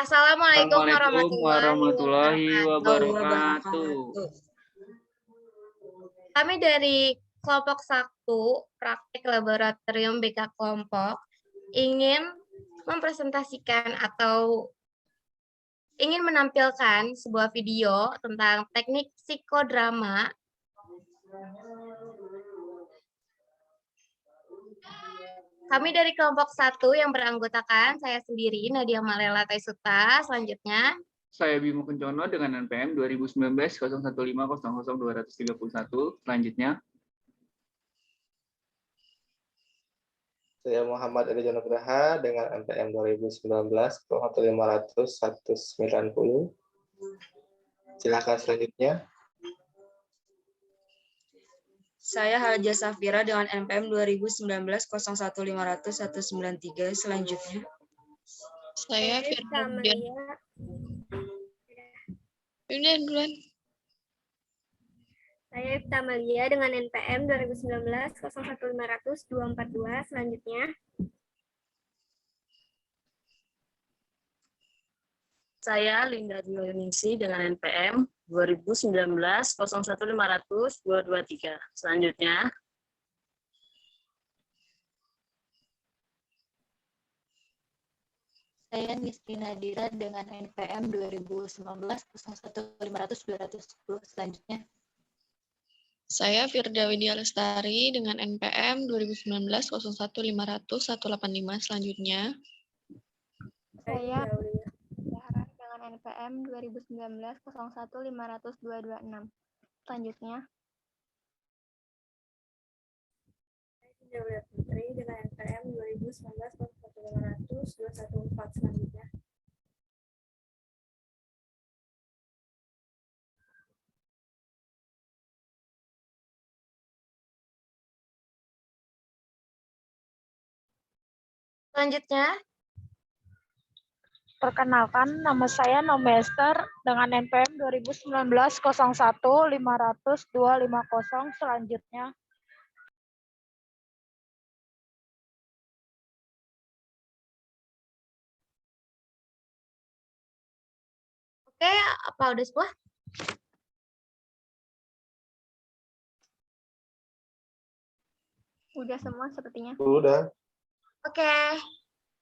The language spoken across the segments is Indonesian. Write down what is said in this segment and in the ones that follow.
Assalamualaikum Assalamualaikum warahmatullahi warahmatullahi wabarakatuh. wabarakatuh. Kami dari kelompok 1 praktik laboratorium BK kelompok ingin mempresentasikan atau ingin menampilkan sebuah video tentang teknik psikodrama. Kami dari kelompok 1 yang beranggotakan saya sendiri, Nadia Malela Taisuta. Selanjutnya, Saya Bimo Kencono dengan NPM 2019 01500231. Selanjutnya, Saya Muhammad Edi Nugraha dengan NPM 2019-0500-190. Silakan selanjutnya. Saya Haja Safira dengan NPM 2019-01500193. Selanjutnya. Saya Firda Budian. Duluan. Saya Ifta Malia dengan NPM 2019-01500242. Selanjutnya. Saya Linda Dionisih dengan NPM 2019-01500223. Selanjutnya. Saya Nisti Nadira dengan NPM 2019-01500210. Selanjutnya. Saya Firda Widya Lestari dengan NPM 2019-01500185. Selanjutnya. Saya dengan NPM 2019-01500226. Selanjutnya. Saya Putri dengan NPM 2019-01500214. Selanjutnya. Perkenalkan, nama saya Nomester dengan NPM 2019-01500250. Selanjutnya. oke, apa udah semua? Udah semua sepertinya. Udah. Oke,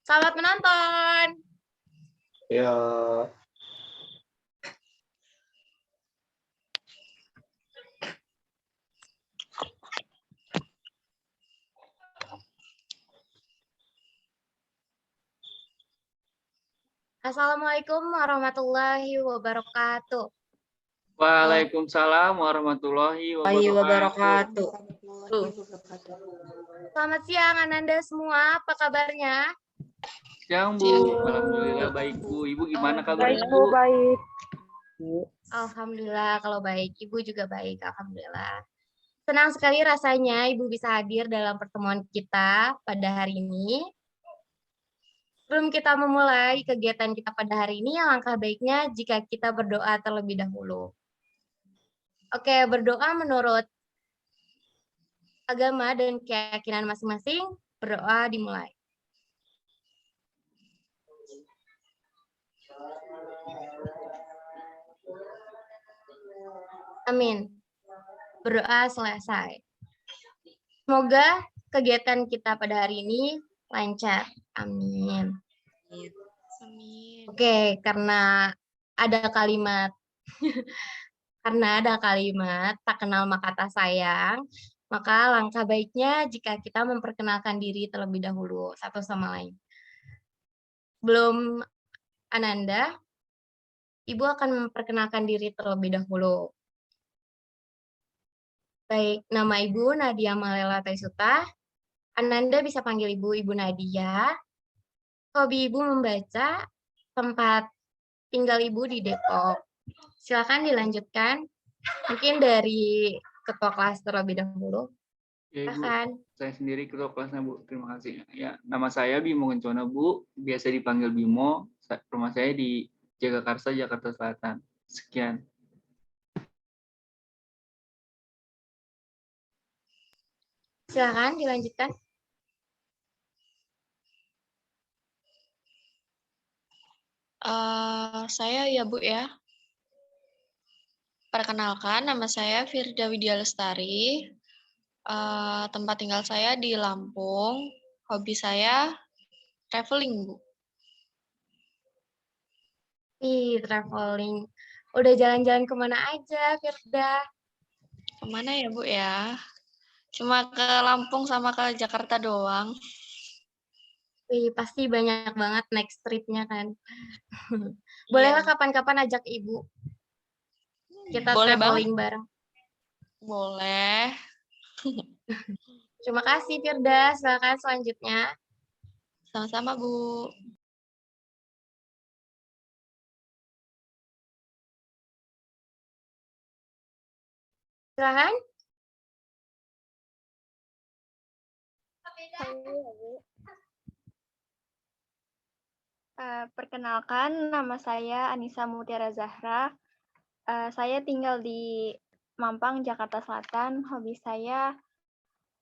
selamat menonton. Ya. Assalamualaikum warahmatullahi wabarakatuh. Waalaikumsalam warahmatullahi wabarakatuh. Selamat siang Ananda semua, apa kabarnya? Siang Bu, alhamdulillah baik Bu. Ibu gimana kabarnya Baik, Bu. Baik. Alhamdulillah kalau baik, Ibu juga baik, alhamdulillah. Senang sekali rasanya Ibu bisa hadir dalam pertemuan kita pada hari ini. Sebelum kita memulai kegiatan kita pada hari ini, alangkah baiknya jika kita berdoa terlebih dahulu. Oke, berdoa menurut agama dan keyakinan masing-masing, berdoa dimulai. Amin. Berdoa selesai. Semoga kegiatan kita pada hari ini lancar. Amin. Amin. Oke, karena ada kalimat tak kenal maka tak sayang, maka langkah baiknya jika kita memperkenalkan diri terlebih dahulu satu sama lain. Sebelum Ananda, Ibu akan memperkenalkan diri terlebih dahulu. Baik, nama Ibu Nadia Malela Taisuta. Ananda bisa panggil Ibu Nadia. Hobi Ibu membaca, tempat tinggal Ibu di Depok. Silakan dilanjutkan. Mungkin dari ketua kelas terlebih dahulu. Ya, Ibu, Silakan. saya sendiri ketua kelasnya Bu. Terima kasih. Ya, nama saya Bimo Kencono Bu, biasa dipanggil Bimo. Rumah saya di Jagakarsa, Jakarta Selatan. Sekian. Silakan dilanjutkan. Saya ya Bu ya. Perkenalkan, nama saya Firda Widya Lestari. Tempat tinggal saya di Lampung. Hobi saya traveling, Bu. Ih, traveling. Udah jalan-jalan kemana aja, Firda? Kemana ya Bu ya? Cuma ke Lampung sama ke Jakarta doang. Wih, pasti banyak banget next trip-nya kan. Bolehlah Iya, kapan-kapan ajak Ibu. Kita boleh banget. traveling bareng. Boleh. Terima kasih, Firda. Silakan selanjutnya. Sama-sama, Bu. Silakan. Saya ya, Bu. Perkenalkan, nama saya Anissa Mutiara Zahra. Saya tinggal di Mampang, Jakarta Selatan. Hobi saya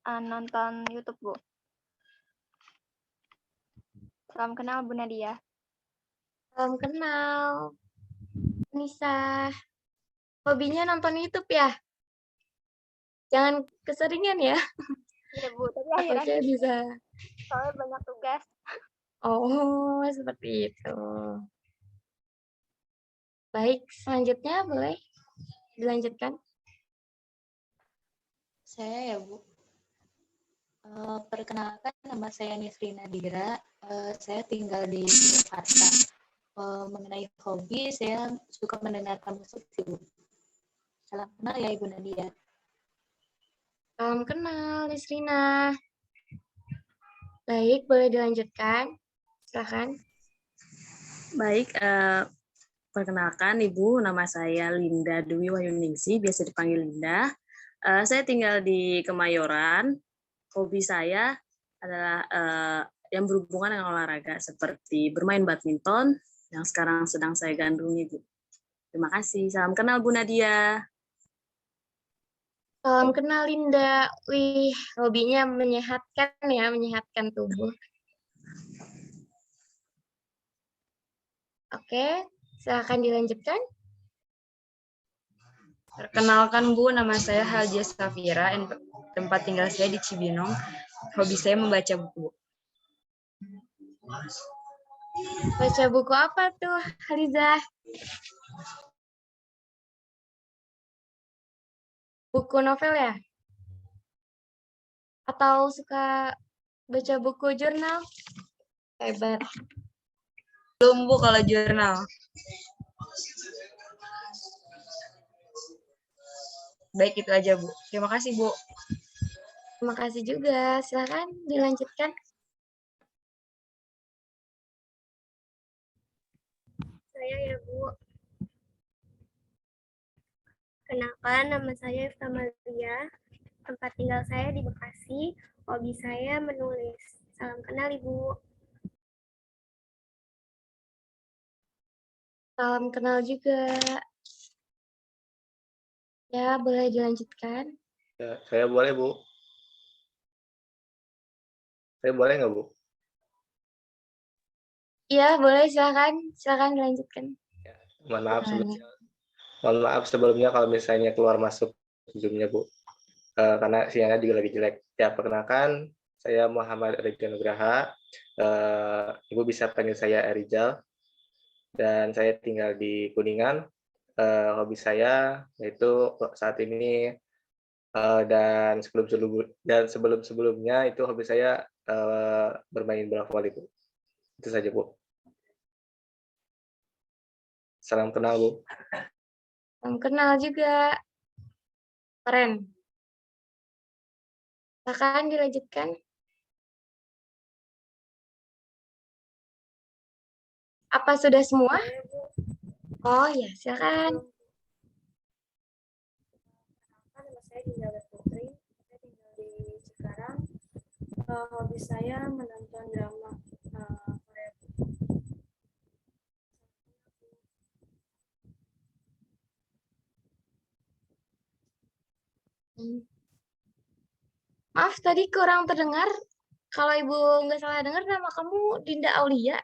nonton YouTube, Bu. Salam kenal, Bu Nadia. Salam kenal. Nisa. Hobinya nonton YouTube ya? Jangan keseringan ya. Iya, Bu. Tapi Takutnya akhir-akhir bisa. soalnya banyak tugas. Oh, seperti itu. Baik, selanjutnya boleh dilanjutkan. Saya ya Bu. Perkenalkan, nama saya Nisri Nadira. Saya tinggal di Jakarta. Mengenai hobi, saya suka mendengarkan musik sih, Bu. Salam kenal ya Ibu Nadia. Salam kenal, Nisrina. Baik, boleh dilanjutkan. Silakan. Baik, perkenalkan Ibu, nama saya Linda Dwi Wahyuningsi, biasa dipanggil Linda. Saya tinggal di Kemayoran. Hobi saya adalah yang berhubungan dengan olahraga, seperti bermain badminton, yang sekarang sedang saya gandrungi, Bu. Terima kasih. Salam kenal, Bu Nadia. Salam kenal, Linda. Wih, hobinya menyehatkan ya, menyehatkan tubuh. Oke, silakan dilanjutkan. Perkenalkan Bu, nama saya Haljah Safira, tempat tinggal saya di Cibinong. Hobi saya membaca buku. Baca buku apa tuh, Haliza? Buku novel ya? Atau suka baca buku jurnal? Hebat. Belum Bu kalau jurnal. Baik, itu aja Bu. Terima kasih Bu. Terima kasih juga. Silakan dilanjutkan. Saya ya, Bu. Kenalkan, nama saya Ifta Malia. Tempat tinggal saya di Bekasi. Hobi saya menulis. Salam kenal, Ibu. Salam kenal juga. Ya, boleh dilanjutkan. Ya, saya boleh, Bu. Saya boleh nggak, Bu? Iya, boleh, silakan. Silakan dilanjutkan. Mohon maaf sebelumnya kalau misalnya keluar masuk sebelumnya, Bu. Karena sinyalnya juga lagi jelek. Ya, perkenalkan, saya Muhammad Rizky Nugraha. Ibu bisa panggil saya Erijal. Dan saya tinggal di Kuningan. Hobi saya yaitu saat ini dan sebelum-sebelumnya itu hobi saya bermain bola voli, Bu. Itu saja, Bu. Salam kenal, Bu. Salam kenal juga. Keren. Silakan dilanjutkan. Apa sudah semua? Oh ya, silakan. Nama saya Dinda Putri. Saya tinggal di Cikarang. Hobi saya menonton drama Korea. Maaf, tadi kurang terdengar. Kalau Ibu nggak salah dengar, nama kamu Dinda Aulia.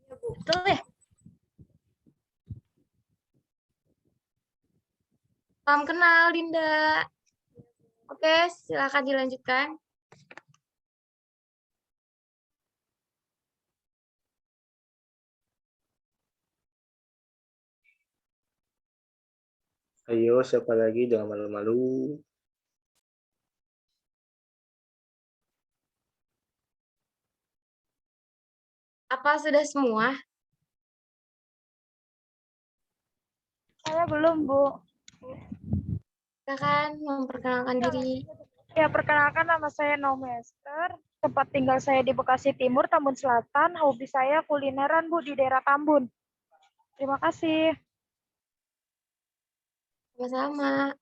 Iya, Bu. Betul ya? Salam kenal, Dinda. Oke, silakan dilanjutkan. Ayo, siapa lagi? Jangan malu-malu. Apa sudah semua? Saya belum, Bu. Silakan memperkenalkan diri. Ya, perkenalkan nama saya Nomester. Tempat tinggal saya di Bekasi Timur, Tambun Selatan. Hobi saya kulineran, Bu, di daerah Tambun. Terima kasih. Sama-sama.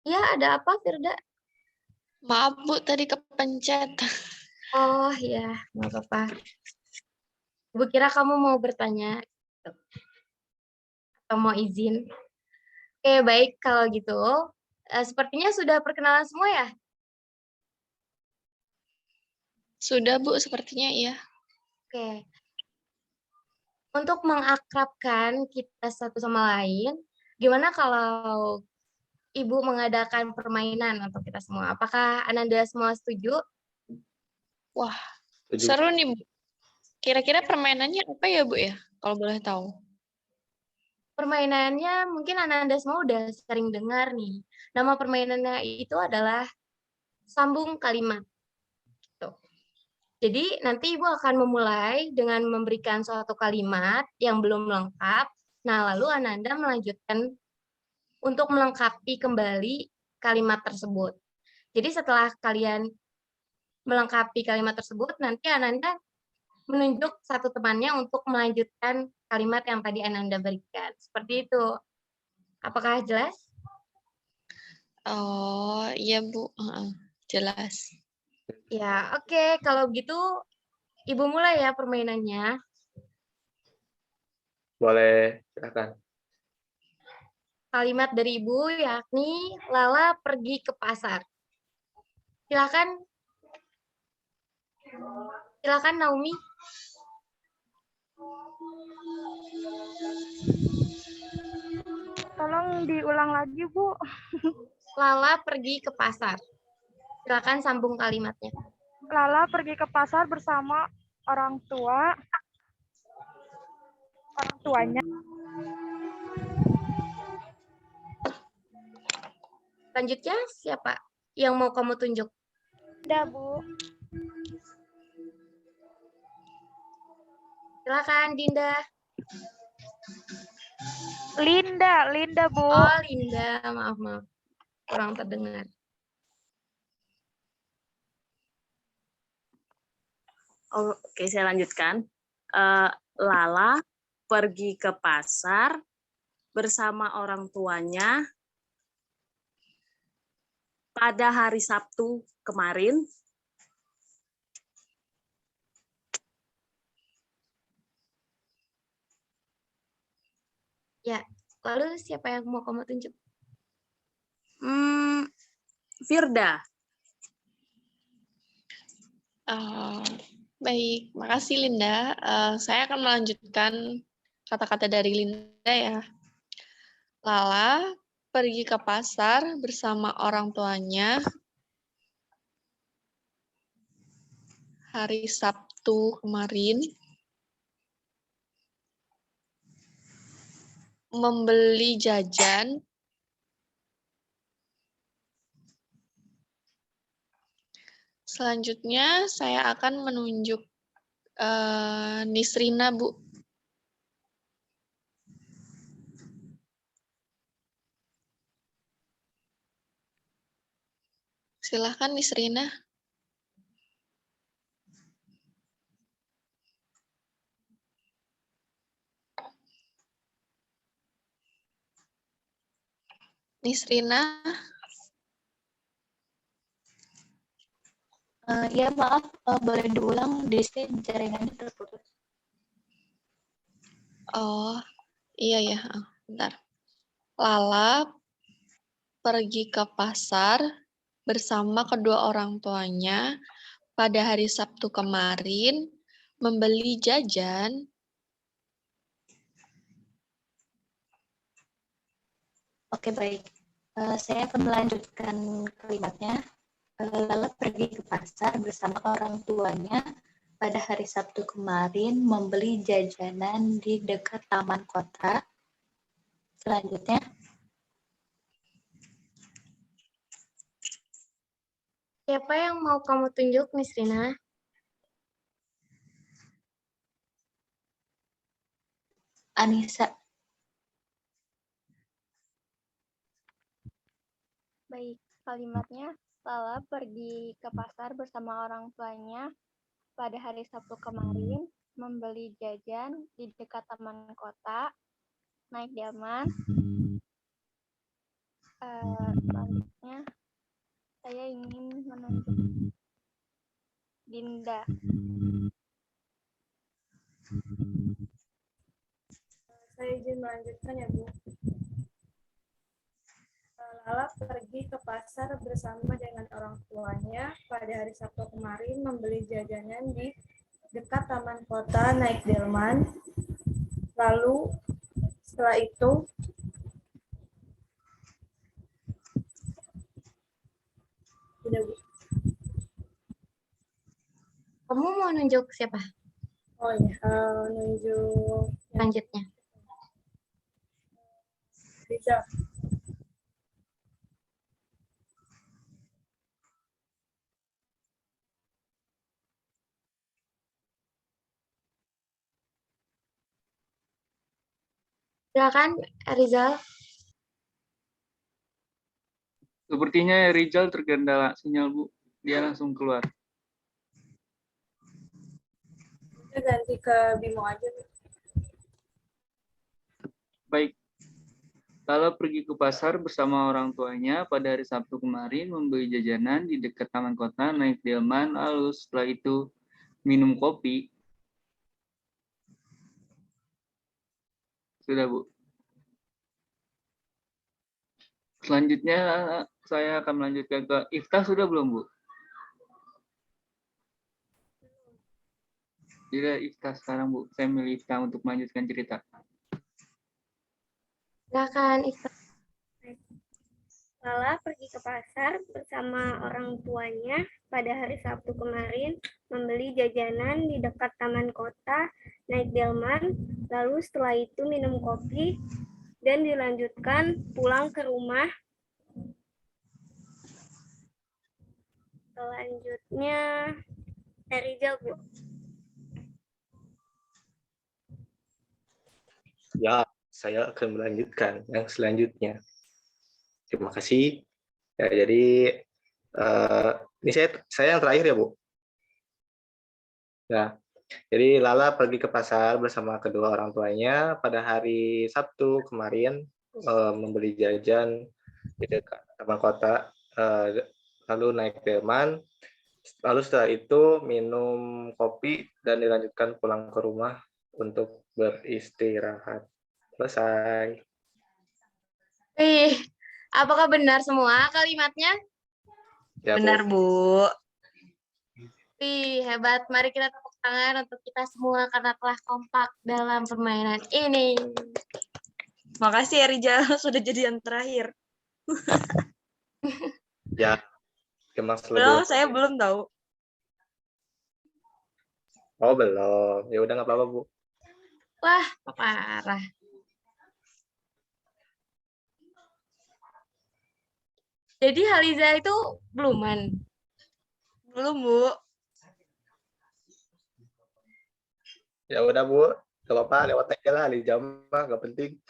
Ya, ada apa, Firda? Maaf Bu, tadi kepencet. Oh, ya, nggak apa-apa. Ibu kira kamu mau bertanya atau mau izin. Oke, baik kalau gitu. Sepertinya sudah perkenalan semua ya? Sudah Bu, sepertinya iya. Oke. Untuk mengakrabkan kita satu sama lain, gimana kalau Ibu mengadakan permainan untuk kita semua? Apakah Ananda semua setuju? Wah, Setuju. seru nih Bu. Kira-kira permainannya apa ya Bu ya? Kalau boleh tahu. Permainannya mungkin Ananda semua udah sering dengar nih. Nama permainannya itu adalah sambung kalimat. Gitu. Jadi nanti Ibu akan memulai dengan memberikan suatu kalimat yang belum lengkap. Nah, lalu Ananda melanjutkan untuk melengkapi kembali kalimat tersebut. Jadi setelah kalian melengkapi kalimat tersebut, nanti Ananda menunjuk satu temannya untuk melanjutkan kalimat yang tadi Ananda berikan. Seperti itu. Apakah jelas? Oh, iya Bu. Jelas. Ya, oke. Kalau begitu, Ibu mulai ya permainannya. Boleh, silakan. Kalimat dari Ibu yakni Lala pergi ke pasar. Silakan. Silakan Naomi. Tolong diulang lagi, Bu. Lala pergi ke pasar. Silakan sambung kalimatnya. Lala pergi ke pasar bersama orang tuanya. Selanjutnya siapa yang mau kamu tunjuk? Udah, Bu. Silakan Dinda. Linda, Bu. Oh, Linda. Maaf. Kurang terdengar. Oke, saya lanjutkan. Lala pergi ke pasar bersama orang tuanya pada hari Sabtu kemarin. Ya, lalu siapa yang mau kamu tunjuk? Firda. Baik, makasih Linda. Saya akan melanjutkan kata-kata dari Linda ya. Lala pergi ke pasar bersama orang tuanya hari Sabtu kemarin, membeli jajan selanjutnya saya akan menunjuk Nisrina, Bu. Silahkan Nisrina. Nisrina. Ya maaf, boleh diulang, di sini jaringannya terputus. Oh, iya ya, bentar. Lala pergi ke pasar bersama kedua orang tuanya pada hari Sabtu kemarin, membeli jajan Oke, baik. Saya akan melanjutkan kalimatnya. Lala pergi ke pasar bersama orang tuanya pada hari Sabtu kemarin membeli jajanan di dekat taman kota. Selanjutnya, Siapa yang mau kamu tunjuk, Miss Rina? Anissa. Baik, kalimatnya Lala pergi ke pasar bersama orang tuanya pada hari Sabtu kemarin membeli jajan di dekat taman kota, naik delman. Selanjutnya saya ingin menunjuk Dinda. Saya izin melanjutkan ya, Bu. Lala pergi ke pasar bersama dengan orang tuanya pada hari Sabtu kemarin membeli jajanan di dekat taman kota naik delman. Lalu setelah itu udah, Bu. Kamu mau nunjuk siapa Oh iya, nunjuk selanjutnya? Rizal. Silakan, Rizal. Sepertinya Rizal terkendala sinyal, Bu. Dia langsung keluar. Kita ganti ke Bimo aja, Bu. Baik. Lala pergi ke pasar bersama orang tuanya pada hari Sabtu kemarin membeli jajanan di dekat taman kota naik delman, lalu setelah itu minum kopi. Sudah, Bu. Selanjutnya saya akan melanjutkan ke Iftah, sudah belum, Bu? Tidak, Iftah sekarang, Bu. Saya milih Iftah untuk melanjutkan cerita. Silakan, Iftah. Lala pergi ke pasar bersama orang tuanya pada hari Sabtu kemarin membeli jajanan di dekat taman kota, naik delman, lalu setelah itu minum kopi, dan dilanjutkan pulang ke rumah. Selanjutnya, Rizal, Bu. Ya, saya akan melanjutkan yang selanjutnya. Terima kasih. Ya, jadi ini saya yang terakhir ya, Bu. Ya, jadi Lala pergi ke pasar bersama kedua orang tuanya pada hari Sabtu kemarin membeli jajan di dekat taman kota, lalu naik delman, lalu setelah itu minum kopi dan dilanjutkan pulang ke rumah untuk beristirahat. Selesai. Wih, apakah benar semua kalimatnya? Ya, Benar, Bu. Wih, hebat. Mari kita tepuk tangan untuk kita semua karena telah kompak dalam permainan ini. Makasih ya Rizal, sudah jadi yang terakhir. Ya, Kemas Padahal lebih. saya belum tahu. Oh, belum. Ya udah nggak apa-apa, Bu. Wah, parah. Jadi Haliza itu beluman. Belum, Bu. Ya udah, Bu. Gak apa-apa, lewat aja lah di jam mah, nggak penting.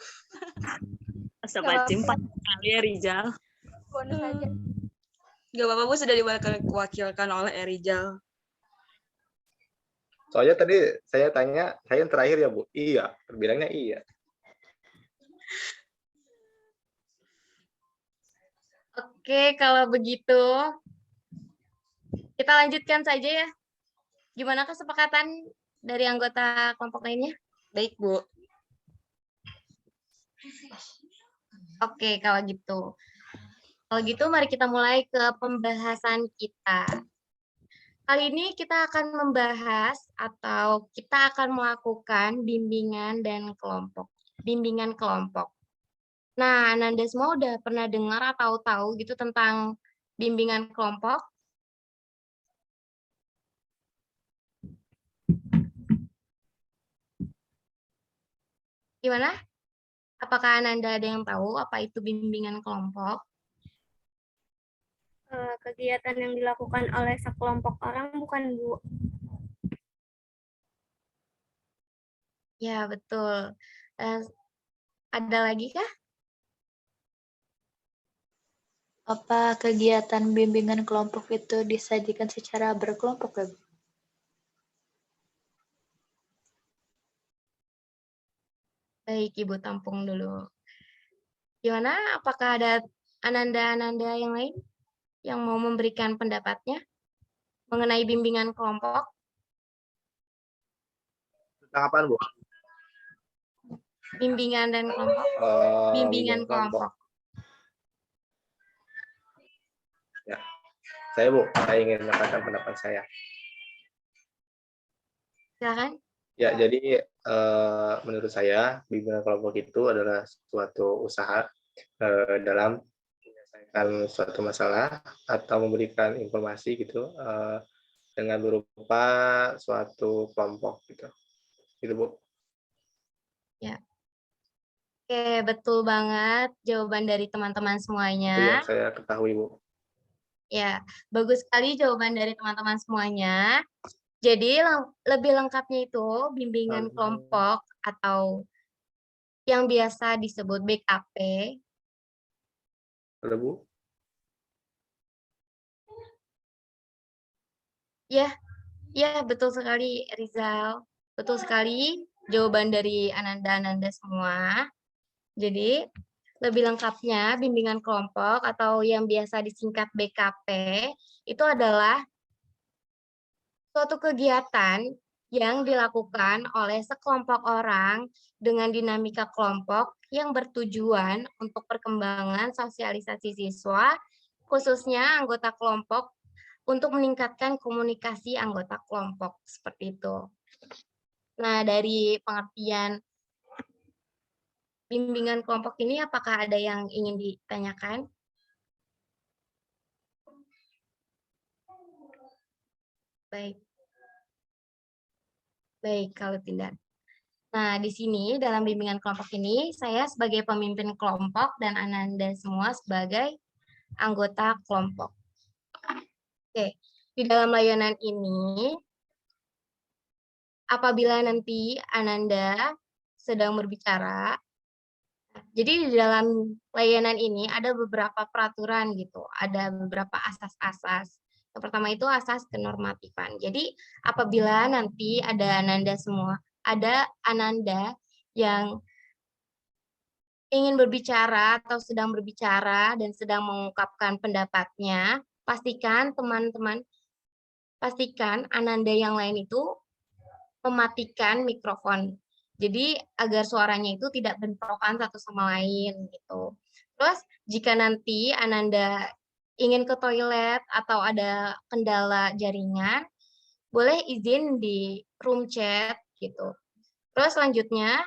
Astagfirullah, 4 kali ya Rizal. Bonus aja. Gak apa-apa, Bu, sudah diwakilkan oleh Rizal. Soalnya tadi saya tanya, saya yang terakhir ya, Bu? Iya, bilangnya iya. Oke, kalau begitu kita lanjutkan saja ya. Gimana kesepakatan dari anggota kelompok lainnya? Baik, Bu. Oke, kalau gitu. Kalau gitu mari kita mulai ke pembahasan kita. Kali ini kita akan membahas atau kita akan melakukan bimbingan dan kelompok. Bimbingan kelompok. Nah, Ananda semua udah pernah dengar atau tahu gitu tentang bimbingan kelompok? Gimana? Apakah Ananda ada yang tahu apa itu bimbingan kelompok? Kegiatan yang dilakukan oleh sekelompok orang, bukan Bu? Ya, betul. Ada lagi kah? Apa kegiatan bimbingan kelompok itu disajikan secara berkelompok ya, Bu? Baik, Ibu tampung dulu. Gimana? Apakah ada Ananda-Ananda yang lain yang mau memberikan pendapatnya mengenai bimbingan kelompok? Tentang apaan, Bu? Bimbingan dan kelompok? Bimbingan kelompok. Ya, saya ingin menyatakan pendapat saya. Silakan. Ya, jadi menurut saya bimbingan kelompok itu adalah suatu usaha dalam menyelesaikan suatu masalah atau memberikan informasi gitu dengan berupa suatu kelompok gitu. Gitu, Bu. Ya. Oke, betul banget jawaban dari teman-teman semuanya. Itu yang saya ketahui, Bu. Ya, bagus sekali jawaban dari teman-teman semuanya. Jadi lebih lengkapnya itu bimbingan kelompok atau yang biasa disebut BKP. Halo, Bu. Ya, betul sekali Rizal. Betul sekali jawaban dari Ananda semua. Jadi, lebih lengkapnya bimbingan kelompok atau yang biasa disingkat BKP itu adalah suatu kegiatan yang dilakukan oleh sekelompok orang dengan dinamika kelompok yang bertujuan untuk perkembangan sosialisasi siswa, khususnya anggota kelompok, untuk meningkatkan komunikasi anggota kelompok, seperti itu. Nah, dari pengertian bimbingan kelompok ini, apakah ada yang ingin ditanyakan? Baik. Baik, kalau tidak. Nah, di sini dalam bimbingan kelompok ini, saya sebagai pemimpin kelompok dan Ananda semua sebagai anggota kelompok. Oke, di dalam layanan ini, apabila nanti Ananda sedang berbicara, jadi di dalam layanan ini ada beberapa peraturan gitu, ada beberapa asas-asas. Yang pertama itu asas kenormatifan. Jadi apabila nanti ada Ananda yang ingin berbicara atau sedang berbicara dan sedang mengungkapkan pendapatnya, pastikan Ananda yang lain itu mematikan mikrofon. Jadi agar suaranya itu tidak bentrokan satu sama lain gitu. Terus jika nanti Ananda ingin ke toilet atau ada kendala jaringan, boleh izin di room chat gitu. Terus selanjutnya,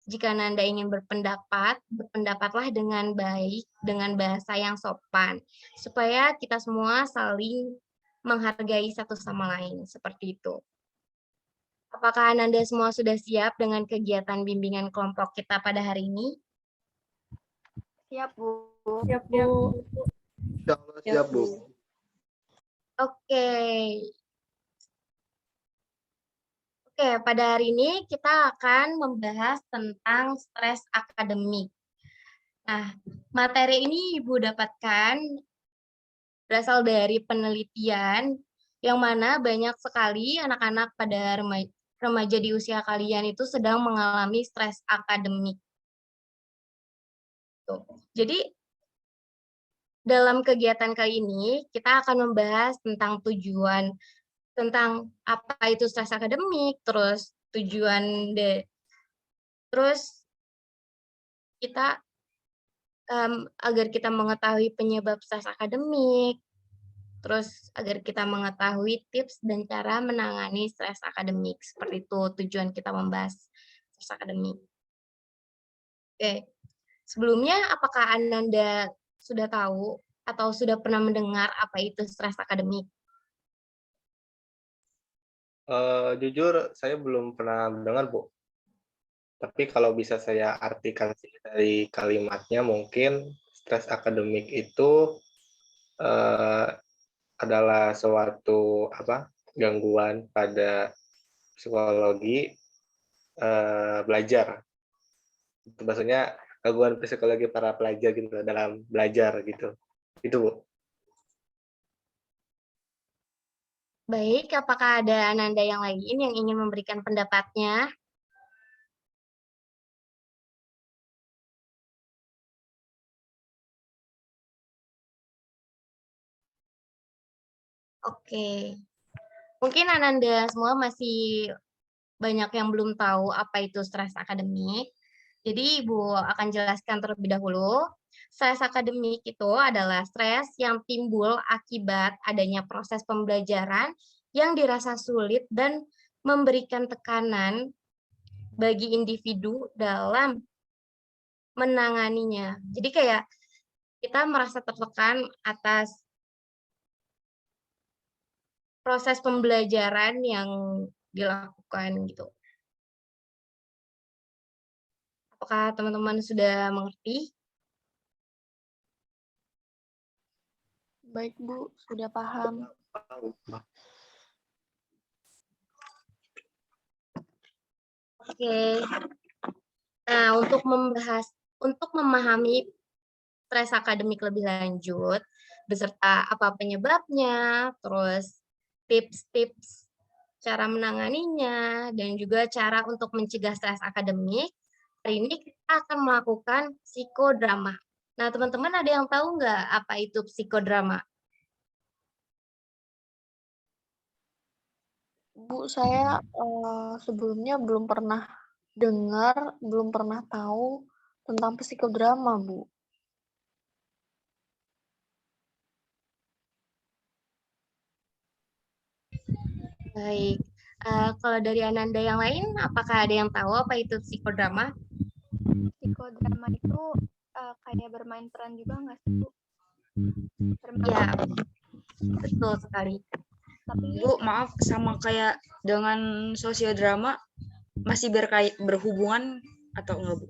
jika Ananda ingin berpendapatlah dengan baik, dengan bahasa yang sopan, supaya kita semua saling menghargai satu sama lain, seperti itu. Apakah Ananda semua sudah siap dengan kegiatan bimbingan kelompok kita pada hari ini? Siap, Bu. Siap, Bu. Siap, Bu. Oke, pada hari ini kita akan membahas tentang stres akademik. Nah, materi ini Ibu dapatkan berasal dari penelitian yang mana banyak sekali anak-anak pada remaja di usia kalian itu sedang mengalami stres akademik. Jadi, dalam kegiatan kali ini, kita akan membahas tentang tujuan, tentang apa itu stres akademik, terus terus kita agar kita mengetahui penyebab stres akademik, terus agar kita mengetahui tips dan cara menangani stres akademik. Seperti itu tujuan kita membahas stres akademik. Oke, Sebelumnya, apakah Ananda sudah tahu atau sudah pernah mendengar apa itu stres akademik? Jujur, saya belum pernah mendengar, Bu. Tapi kalau bisa saya artikan sih dari kalimatnya, mungkin stres akademik itu adalah suatu gangguan pada psikologi belajar. Itu maksudnya gangguan psikologi para pelajar gitu dalam belajar gitu. Itu, Bu. Baik, apakah ada Ananda yang lain yang ingin memberikan pendapatnya? Oke. Mungkin Ananda semua masih banyak yang belum tahu apa itu stres akademik. Jadi Ibu akan jelaskan terlebih dahulu. Stres akademik itu adalah stres yang timbul akibat adanya proses pembelajaran yang dirasa sulit dan memberikan tekanan bagi individu dalam menanganinya. Jadi kayak kita merasa tertekan atas proses pembelajaran yang dilakukan gitu. Apakah teman-teman sudah mengerti? Baik, Bu, sudah paham. Oke. Nah, untuk memahami stres akademik lebih lanjut, beserta apa penyebabnya, terus tips-tips cara menanganinya, dan juga cara untuk mencegah stres akademik, hari ini kita akan melakukan psikodrama. Nah, teman-teman ada yang tahu nggak apa itu psikodrama? Bu, saya sebelumnya belum pernah dengar, belum pernah tahu tentang psikodrama, Bu. Baik. Kalau dari Ananda yang lain, apakah ada yang tahu apa itu psikodrama? Psikodrama itu kayak bermain peran juga nggak sih, Bu? Ya, betul sekali. Tapi Bu, maaf, sama kayak dengan sosiodrama masih berhubungan atau enggak, Bu?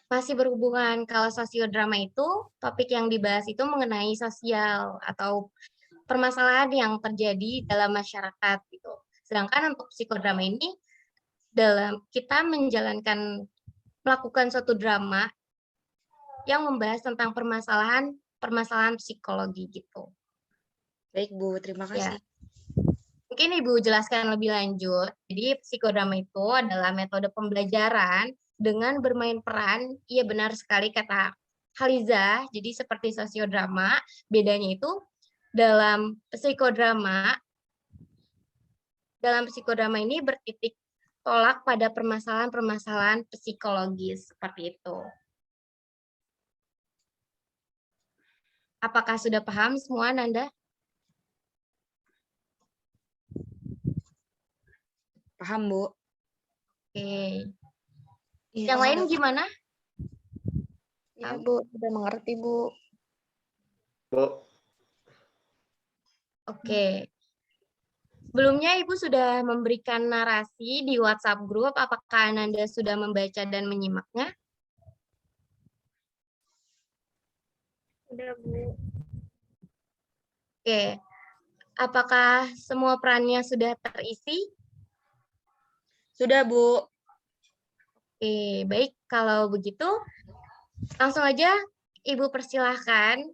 Masih berhubungan. Kalau sosiodrama itu, topik yang dibahas itu mengenai sosial atau permasalahan yang terjadi dalam masyarakat gitu. Sedangkan untuk psikodrama ini dalam kita melakukan suatu drama yang membahas tentang permasalahan psikologi gitu. Baik, Bu, terima Ya. kasih. Mungkin Ibu jelaskan lebih lanjut. Jadi psikodrama itu adalah metode pembelajaran dengan bermain peran. Iya benar sekali kata Haliza. Jadi seperti sosiodrama, bedanya itu dalam psikodrama ini bertitik tolak pada permasalahan-permasalahan psikologis seperti itu. Apakah sudah paham semua, Nanda? Paham, Bu. Oke. Iya, Yang lain gimana? Iya, Bu, sudah mengerti, Bu. Bu. Oke. Sebelumnya Ibu sudah memberikan narasi di WhatsApp grup. Apakah Nanda sudah membaca dan menyimaknya? Udah, Bu. Oke. Apakah semua perannya sudah terisi? Sudah, Bu. Oke, baik. Kalau begitu, langsung aja Ibu persilahkan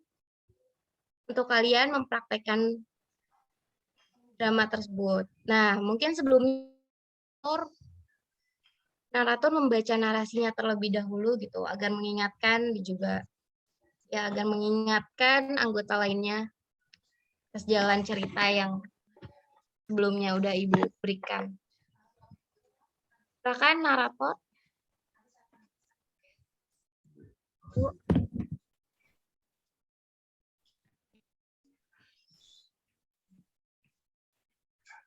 untuk kalian mempraktekkan drama tersebut. Nah, mungkin sebelumnya narator membaca narasinya terlebih dahulu gitu, agar mengingatkan juga agar mengingatkan anggota lainnya atas jalan cerita yang sebelumnya udah Ibu berikan. Silakan narator. Bu.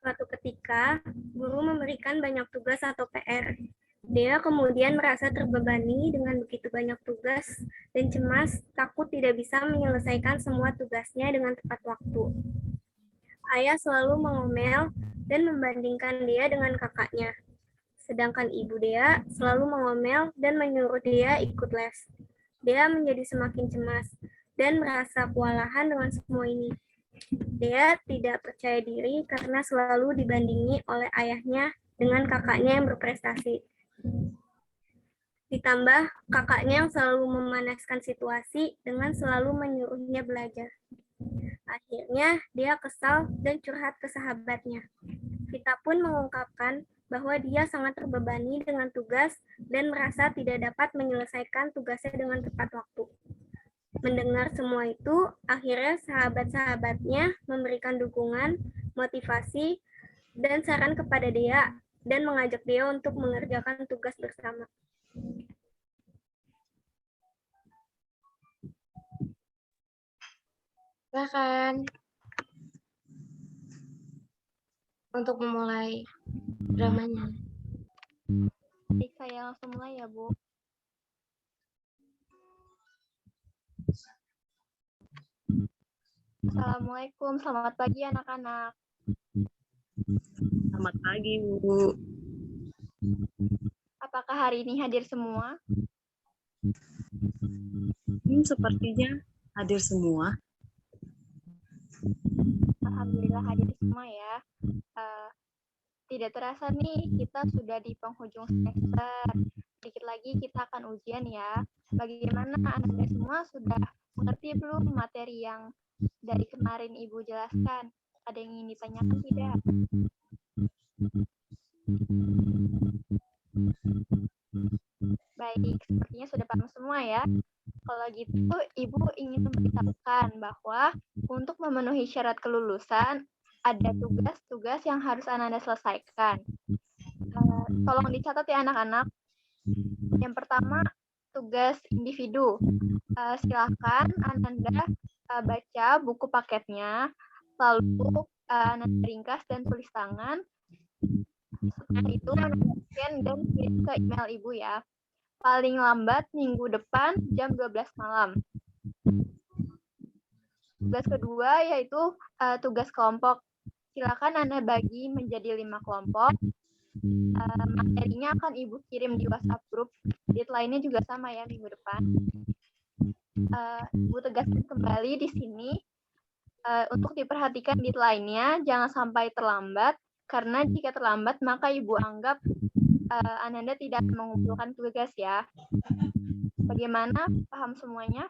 Suatu ketika, guru memberikan banyak tugas atau PR. Dia kemudian merasa terbebani dengan begitu banyak tugas dan cemas, takut tidak bisa menyelesaikan semua tugasnya dengan tepat waktu. Ayah selalu mengomel dan membandingkan dia dengan kakaknya. Sedangkan ibu Dea selalu mengomel dan menyuruh dia ikut les. Dea menjadi semakin cemas dan merasa kewalahan dengan semua ini. Dea tidak percaya diri karena selalu dibandingi oleh ayahnya dengan kakaknya yang berprestasi. Ditambah kakaknya yang selalu memanaskan situasi dengan selalu menyuruhnya belajar. Akhirnya dia kesal dan curhat ke sahabatnya. Vita pun mengungkapkan bahwa dia sangat terbebani dengan tugas dan merasa tidak dapat menyelesaikan tugasnya dengan tepat waktu. Mendengar semua itu, akhirnya sahabat-sahabatnya memberikan dukungan, motivasi, dan saran kepada dia dan mengajak dia untuk mengerjakan tugas bersama. Silakan untuk memulai dramanya. Baik, saya langsung mulai ya, Bu. Assalamualaikum, selamat pagi anak-anak. Selamat pagi, Bu. Apakah hari ini hadir semua? Sepertinya hadir semua. Alhamdulillah hadir semua ya. Tidak terasa nih, kita sudah di penghujung semester. Sedikit lagi kita akan ujian ya. Bagaimana anak-anak semua sudah mengerti belum materi yang dari kemarin Ibu jelaskan? Ada yang ingin ditanyakan tidak? Baik, sepertinya sudah paham semua ya. Kalau gitu, Ibu ingin memberitahukan bahwa untuk memenuhi syarat kelulusan, ada tugas-tugas yang harus Ananda selesaikan. Tolong dicatat ya anak-anak. Yang pertama, tugas individu. Silakan Ananda baca buku paketnya, lalu Ananda ringkas dan tulis tangan. Setelah itu Ananda scan dan kirim ke email Ibu ya. Paling lambat minggu depan jam 12 malam. Tugas kedua yaitu tugas kelompok. Silakan Anda bagi menjadi 5 kelompok. Materinya akan Ibu kirim di WhatsApp grup. Deadline-nya juga sama ya minggu depan. Ibu tegaskan kembali di sini untuk diperhatikan deadline-nya, jangan sampai terlambat. Karena jika terlambat maka Ibu anggap Ananda tidak mengumpulkan tugas ya. Bagaimana? Paham semuanya?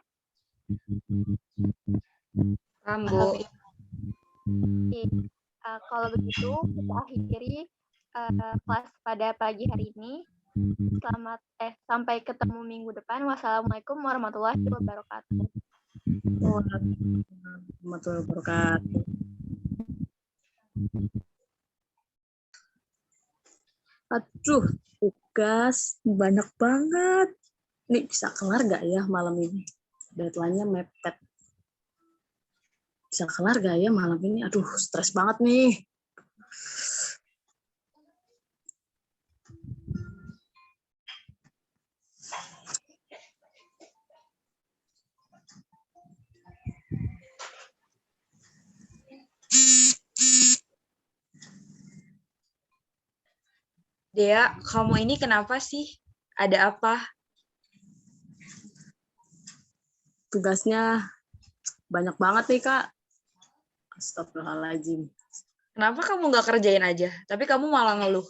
Paham, Bu. Kalau begitu, kita akhiri kelas pada pagi hari ini. Sampai ketemu minggu depan. Wassalamualaikum warahmatullahi wabarakatuh. Warahmatullahi wabarakatuh. Aduh, tugas banyak banget. Nih bisa kelar gak ya malam ini? Deadline-nya mepet. Bisa kelar gak ya malam ini? Aduh, stres banget nih. Dea, kamu ini kenapa sih? Ada apa? Tugasnya banyak banget nih, Kak. Astagfirullahaladzim. Kenapa kamu nggak kerjain aja? Tapi kamu malah ngeluh.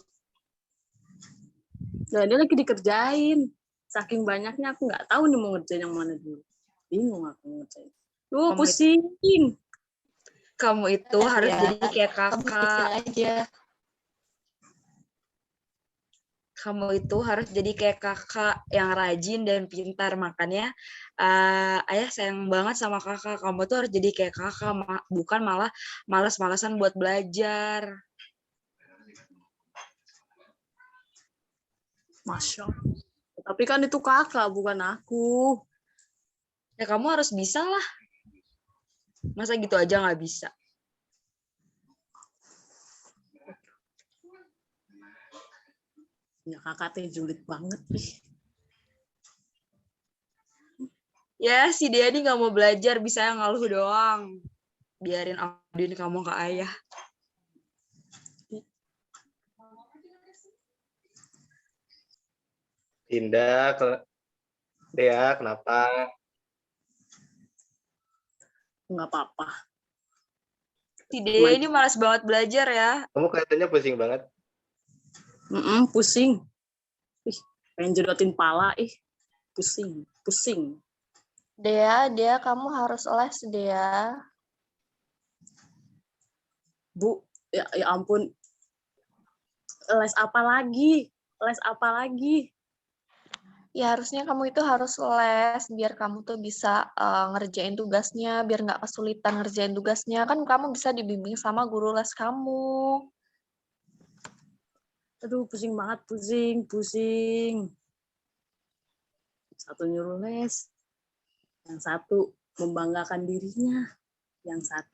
Nah, dia lagi dikerjain. Saking banyaknya aku nggak tahu nih mau ngerjain yang mana dulu. Bingung aku ngerjain. Duh, pusing. Kamu itu harus jadi kayak kakak. Kamu itu harus jadi kayak kakak yang rajin dan pintar. Makanya ayah sayang banget sama kakak. Kamu tuh harus jadi kayak kakak, bukan malah malas-malasan buat belajar. Masya Allah. Tapi kan itu kakak, bukan aku. Ya kamu harus bisa lah. Masa gitu aja nggak bisa? Ya kakak teh julid banget. Ih. Ya, si dia ini nggak mau belajar, bisa ngeluh doang. Biarin Audin kamu ke ayah. Dinda, Dea, kenapa? Nggak apa-apa. Si dia ini malas banget belajar ya. Kamu kelihatannya pusing banget. Pusing. Ih, pengen jedotin pala, pusing. Dea, kamu harus les, Dea. Bu, ya ampun. Les apa lagi? Ya harusnya kamu itu harus les biar kamu tuh bisa ngerjain tugasnya, biar nggak kesulitan ngerjain tugasnya. Kan kamu bisa dibimbing sama guru les kamu. Aduh, pusing banget, pusing. Satu nyuruh les, yang satu membanggakan dirinya, yang satu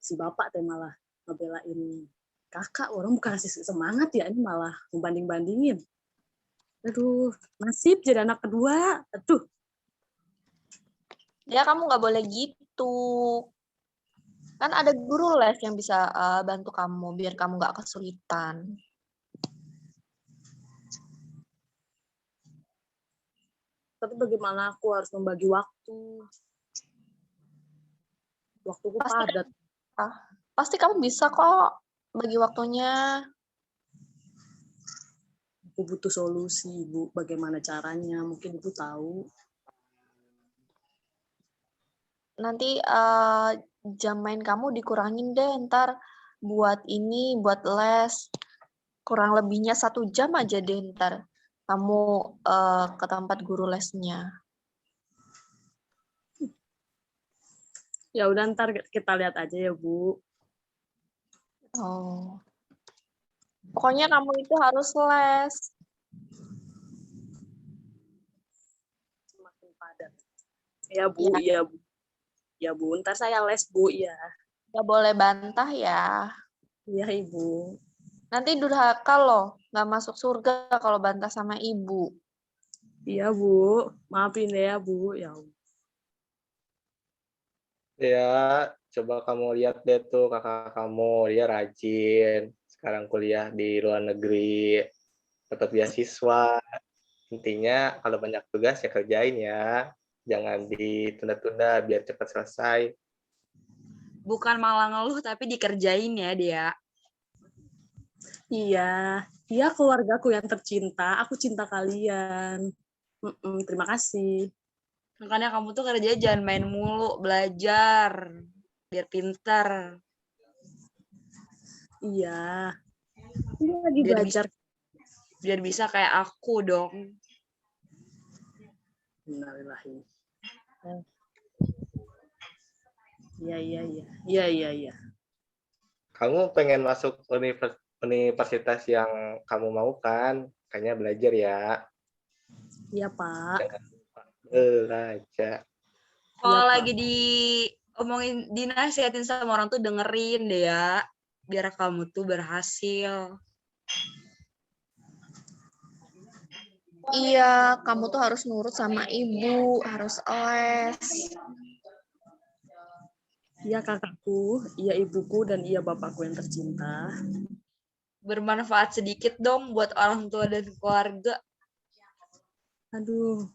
si bapak teh malah ngebelain kakak. Orang bukan kasih semangat ya, ini malah membanding-bandingin. Aduh, nasib jadi anak kedua. Aduh. Ya kamu nggak boleh gitu. Kan ada guru les yang bisa bantu kamu biar kamu nggak kesulitan. Tapi bagaimana aku harus membagi waktu? Waktuku padat. Pasti kamu bisa kok bagi waktunya. Aku butuh solusi, Ibu. Bagaimana caranya? Mungkin Ibu tahu. Nanti jam main kamu dikurangin deh, ntar buat ini, buat les. Kurang lebihnya 1 jam aja deh ntar. Kamu ke tempat guru lesnya. Ya udah, ntar kita lihat aja ya, Bu. Oh. Pokoknya kamu itu harus les. Semakin padat. Ya, Bu, iya, Bu. Ya, Bu, ntar saya les, Bu, ya. Gak boleh bantah ya. Iya, Ibu. Nanti durhaka loh, gak masuk surga kalau bantah sama ibu. Iya, Bu. Maafin ya, Bu. Ya, coba kamu lihat deh tuh kakak kamu, dia rajin. Sekarang kuliah di luar negeri, dapat beasiswa. Intinya kalau banyak tugas ya kerjain ya. Jangan ditunda-tunda biar cepat selesai. Bukan malah ngeluh, tapi dikerjain ya dia. Iya, keluargaku yang tercinta. Aku cinta kalian. Terima kasih. Makanya kamu tuh kerja jangan main mulu, belajar. Biar pintar. Iya. Ini lagi belajar. Biar bisa kayak aku dong. Innalillahi. Iya. Kamu pengen masuk universitas yang kamu mau kan? Kayaknya belajar ya. Iya, Pak. Jangan lupa belajar. Kalau lagi diomongin, dinasihatin sama orang tuh dengerin deh ya. Biar kamu tuh berhasil. Iya, kamu tuh harus nurut sama ibu, harus les. Iya kakakku, iya ibuku, dan iya bapakku yang tercinta. Bermanfaat sedikit dong buat orang tua dan keluarga. Aduh.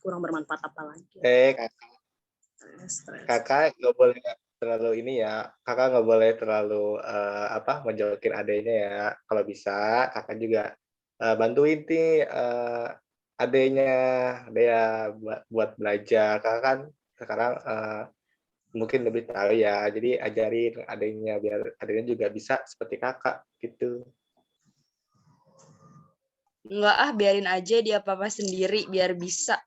Kurang bermanfaat apa lagi? Kakak nggak boleh terlalu ini ya. Kakak nggak boleh terlalu menjauhin adanya ya. Kalau bisa, kakak juga bantuin nih adanya dia buat belajar. Kakak kan sekarang mungkin lebih tahu ya. Jadi ajarin adanya biar adanya juga bisa seperti kakak gitu. Enggak biarin aja dia apa-apa sendiri biar bisa.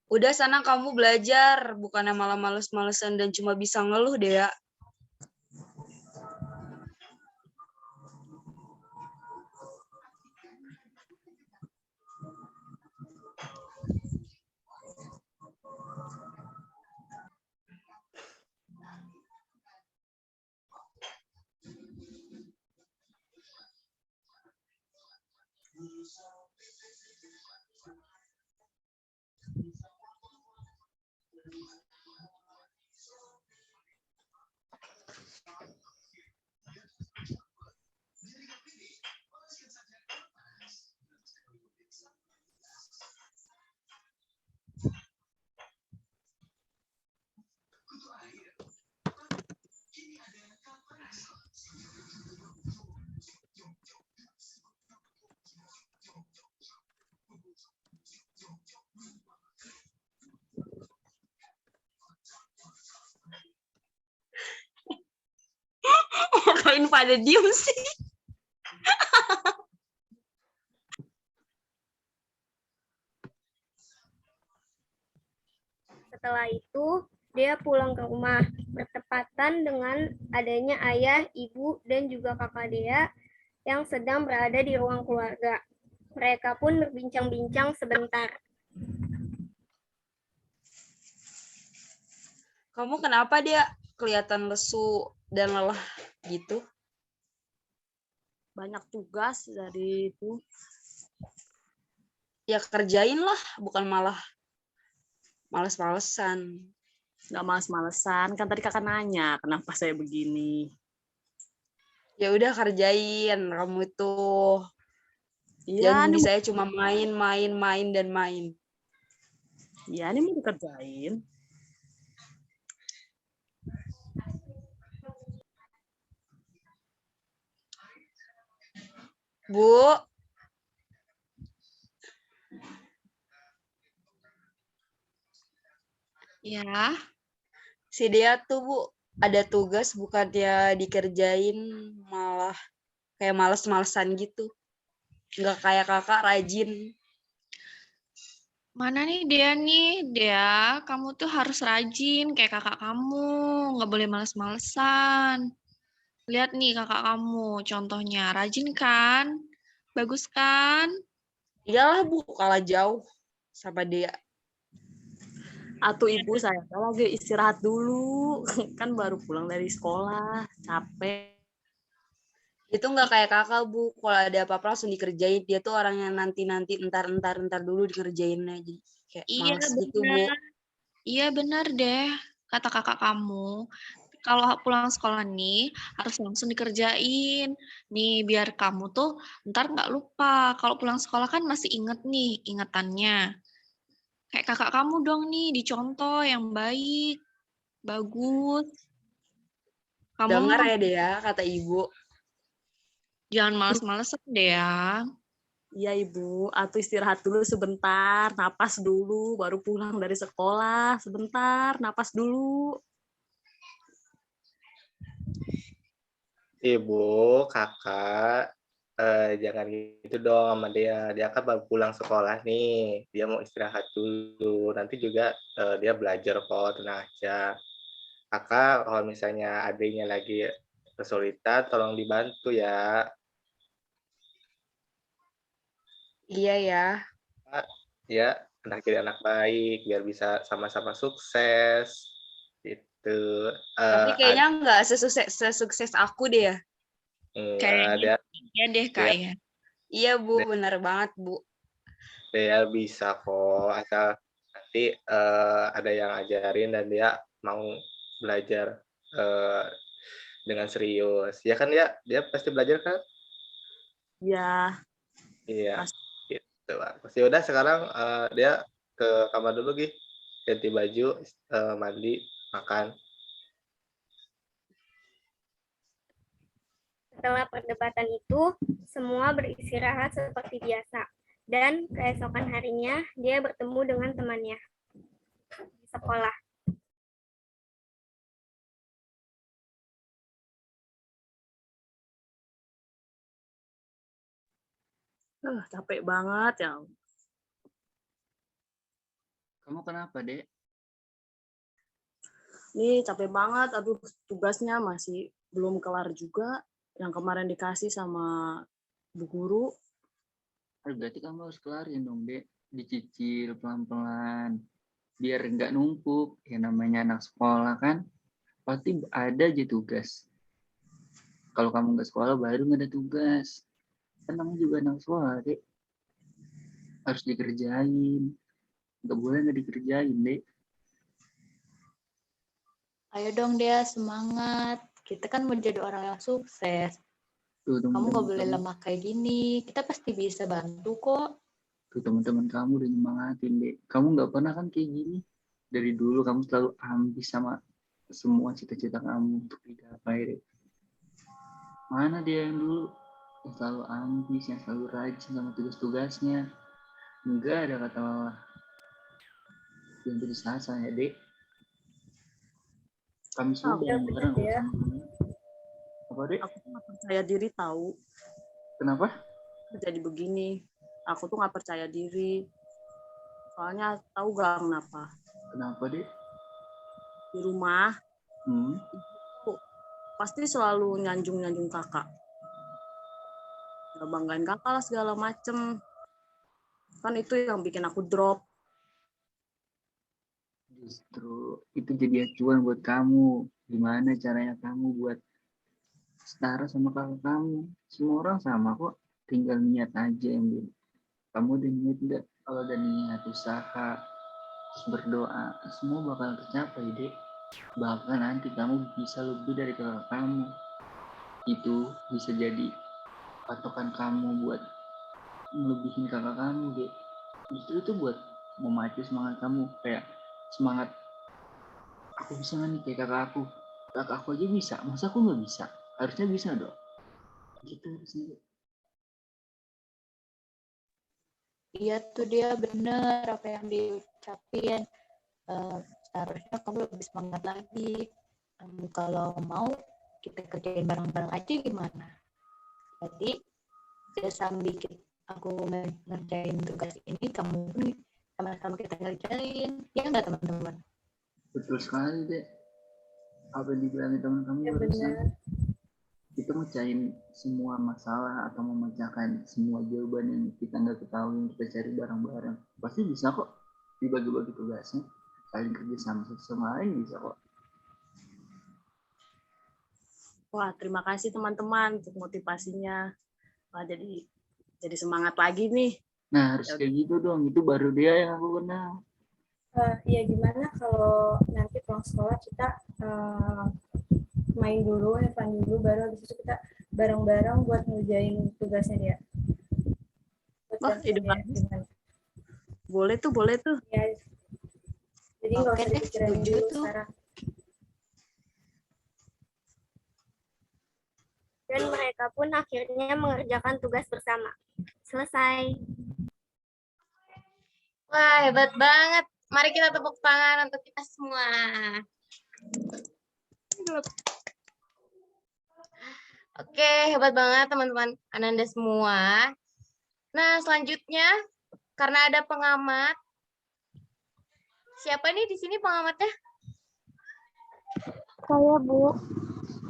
Udah sana kamu belajar, bukannya malah males-malesan dan cuma bisa ngeluh deh ya. Kalian pada diem sih. Setelah itu, dia pulang ke rumah, bertepatan dengan adanya ayah, ibu, dan juga kakak dia yang sedang berada di ruang keluarga. Mereka pun berbincang-bincang sebentar. Kamu kenapa dia kelihatan lesu dan lelah gitu? Banyak tugas dari itu. Ya kerjain lah, bukan malah males-malesan. Nggak males-malesan, kan tadi kakak nanya kenapa saya begini. Ya udah kerjain kamu itu. Iya, Jangan nih, bisa cuma main dan main. iya ini mau dikerjain. Bu. Ya. Si dia tuh Bu, ada tugas bukannya dikerjain malah kayak males-malesan gitu. Nggak kayak kakak rajin. Mana nih Dea nih? Dea, kamu tuh harus rajin kayak kakak kamu. Nggak boleh males-malesan. Lihat nih kakak kamu, contohnya rajin kan? Bagus kan? Iyalah Bu, kalah jauh sama dia. Atau ibu saya lagi istirahat dulu, kan baru pulang dari sekolah, capek. Itu nggak kayak kakak Bu, kalau ada apa-apa langsung dikerjain. Dia tuh orang yang nanti entar dulu dikerjain aja. Kayak Iya males gitu Bu. benar. Iya benar deh, kata kakak kamu. Kalau pulang sekolah nih harus langsung dikerjain. Nih biar kamu tuh ntar nggak lupa. Kalau pulang sekolah kan masih inget nih ingetannya. Kayak kakak kamu dong nih, dicontoh yang baik, bagus. Kamu Dengar ya Dea, kata ibu. jangan males-malesan deh ya. Iya ibu, atau istirahat dulu sebentar, napas dulu, baru pulang dari sekolah, sebentar, napas dulu. Ibu, kakak, jangan gitu dong sama dia. Dia kan baru pulang sekolah nih. Dia mau istirahat dulu. Nanti juga dia belajar kok, tenang aja. Kakak, kalau misalnya adiknya lagi kesulitan, tolong dibantu ya. Iya ya. Ya, anak jadi anak baik, biar bisa sama-sama sukses. Gitu. Tapi kayaknya nggak sesukses aku deh ya. Kayaknya iya deh Kak ya. Iya Bu, benar banget Bu. Dia bisa kok, asal nanti ada yang ajarin dan dia mau belajar dengan serius. Ya kan dia pasti belajar kan? Iya. Iya, gitu lah. Pasti udah sekarang dia ke kamar dulu Gi, ganti baju, mandi, makan. Setelah perdebatan itu, semua beristirahat seperti biasa. Dan keesokan harinya, dia bertemu dengan temannya di sekolah. Capek banget ya. Kamu kenapa, Dek? Nih capek banget, aduh tugasnya masih belum kelar juga. Yang kemarin dikasih sama Bu Guru. Berarti kamu harus kelarin dong, Dek. Dicicil pelan-pelan. Biar nggak numpuk. Ya namanya anak sekolah kan. Pasti ada aja tugas. Kalau kamu nggak sekolah baru nggak ada tugas. Kan namanya juga anak sekolah, Dek. Harus dikerjain. Nggak boleh nggak dikerjain, Dek. Ayo dong dia semangat. Kita kan mau jadi orang yang sukses. Tuh, Kamu nggak boleh kamu. lemah kayak gini. Kita pasti bisa bantu kok. Tuh teman-teman kamu udah nyemangatin, Dek. Kamu nggak pernah kan kayak gini. Dari dulu kamu selalu ambis sama semua cita-cita kamu untuk digapai, Dek. Mana dia yang dulu yang selalu ambis, yang selalu rajin sama tugas-tugasnya. Enggak ada kata lelah. Yang putus asa ya, Dek. Kami semua bareng-bareng ya. sama kamu. Apa, Dek? Aku tuh nggak percaya diri tahu. Kenapa? Jadi begini. Aku tuh nggak percaya diri. Soalnya tahu gak kenapa? Kenapa, Dek? Di rumah Hmm. ibu pasti selalu nyanjung kakak. Banggain kakak lah segala macem. Kan itu yang bikin aku drop. Justru itu jadi acuan buat kamu. Gimana caranya kamu buat setara sama kakak kamu. Semua orang sama kok. Tinggal niat aja yang beda. Kamu udah niat enggak? Kalau udah niat usaha, terus berdoa, semua bakal tercapai, Dek. Bahkan nanti kamu bisa lebih dari kakak kamu. Itu bisa jadi patokan kamu buat melebihin kakak kamu, Dek. Justru itu buat memacu semangat kamu. Kayak semangat, aku bisa nggak nih kayak kakak aku. Kakak aku aja bisa, masa aku nggak bisa? Harusnya bisa dong. Gitu harusnya. Iya tuh dia bener apa yang diucapin. Seharusnya kamu lebih semangat lagi. Kalau mau kita kerjain bareng-bareng aja gimana? Jadi sambil aku ngerjain tugas ini, kamu pun sama-sama kita ngerjain. Ya nggak teman-teman? Betul sekali, Dek. Apa yang dibilangin teman kamu Ya, barusan? benar. Kita mecahin semua masalah atau memecahkan semua jawaban yang kita nggak ketahui, kita cari bareng-bareng. Pasti bisa kok dibagi-bagi tugasnya. Saling kerja sama lain bisa kok. Wah, terima kasih teman-teman untuk motivasinya. Wah, jadi semangat lagi nih. Nah, harus kayak gitu dong. Itu baru dia yang aku kenal. Ya gimana kalau nanti pulang sekolah kita main dulu, have fun dulu, baru habis itu kita bareng-bareng buat ngerjain tugasnya dia. Wah, ide bagus. Boleh tuh. Ya, jadi nggak Oke usah deh, dipikirin setuju dulu tuh. sekarang. Dan mereka pun akhirnya mengerjakan tugas bersama. Selesai. Wah, hebat banget. Mari kita tepuk tangan untuk kita semua. Oke, hebat banget teman-teman Ananda semua. Nah, selanjutnya karena ada pengamat. Siapa nih di sini pengamatnya? Saya, Bu.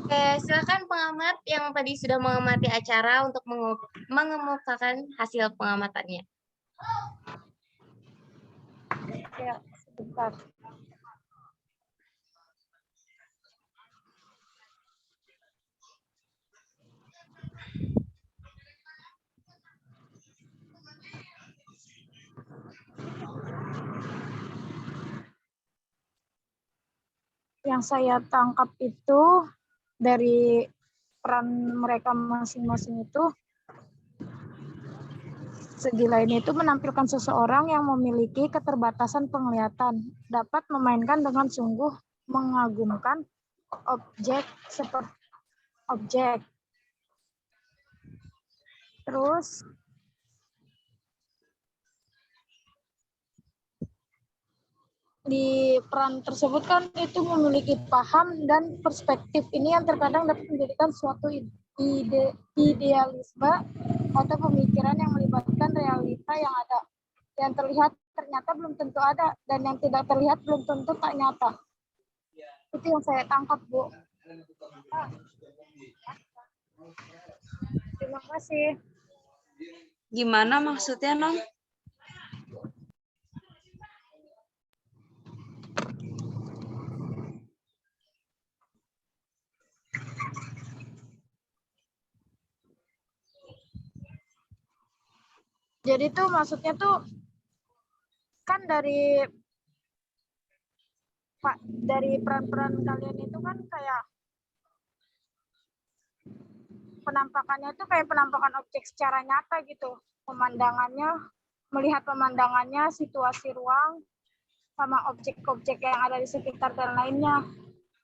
Oke, silakan pengamat yang tadi sudah mengamati acara untuk mengemukakan hasil pengamatannya. Ya, sebentar. Yang saya tangkap itu dari peran mereka masing-masing itu, segi lain itu menampilkan seseorang yang memiliki keterbatasan penglihatan, dapat memainkan dengan sungguh mengagumkan objek seperti objek. Terus di peran tersebut kan itu memiliki paham dan perspektif ini yang terkadang dapat menjadikan suatu idealisme atau pemikiran yang melibatkan realita yang ada, yang terlihat nyata belum tentu ada, dan yang tidak terlihat belum tentu tak nyata. Itu yang saya tangkap, Bu. Terima kasih. Gimana maksudnya, Nom? Jadi tuh maksudnya tuh kan dari peran-peran kalian itu kan kayak penampakannya tuh kayak penampakan objek secara nyata gitu. Melihat pemandangannya, situasi ruang, sama objek-objek yang ada di sekitar dan lainnya.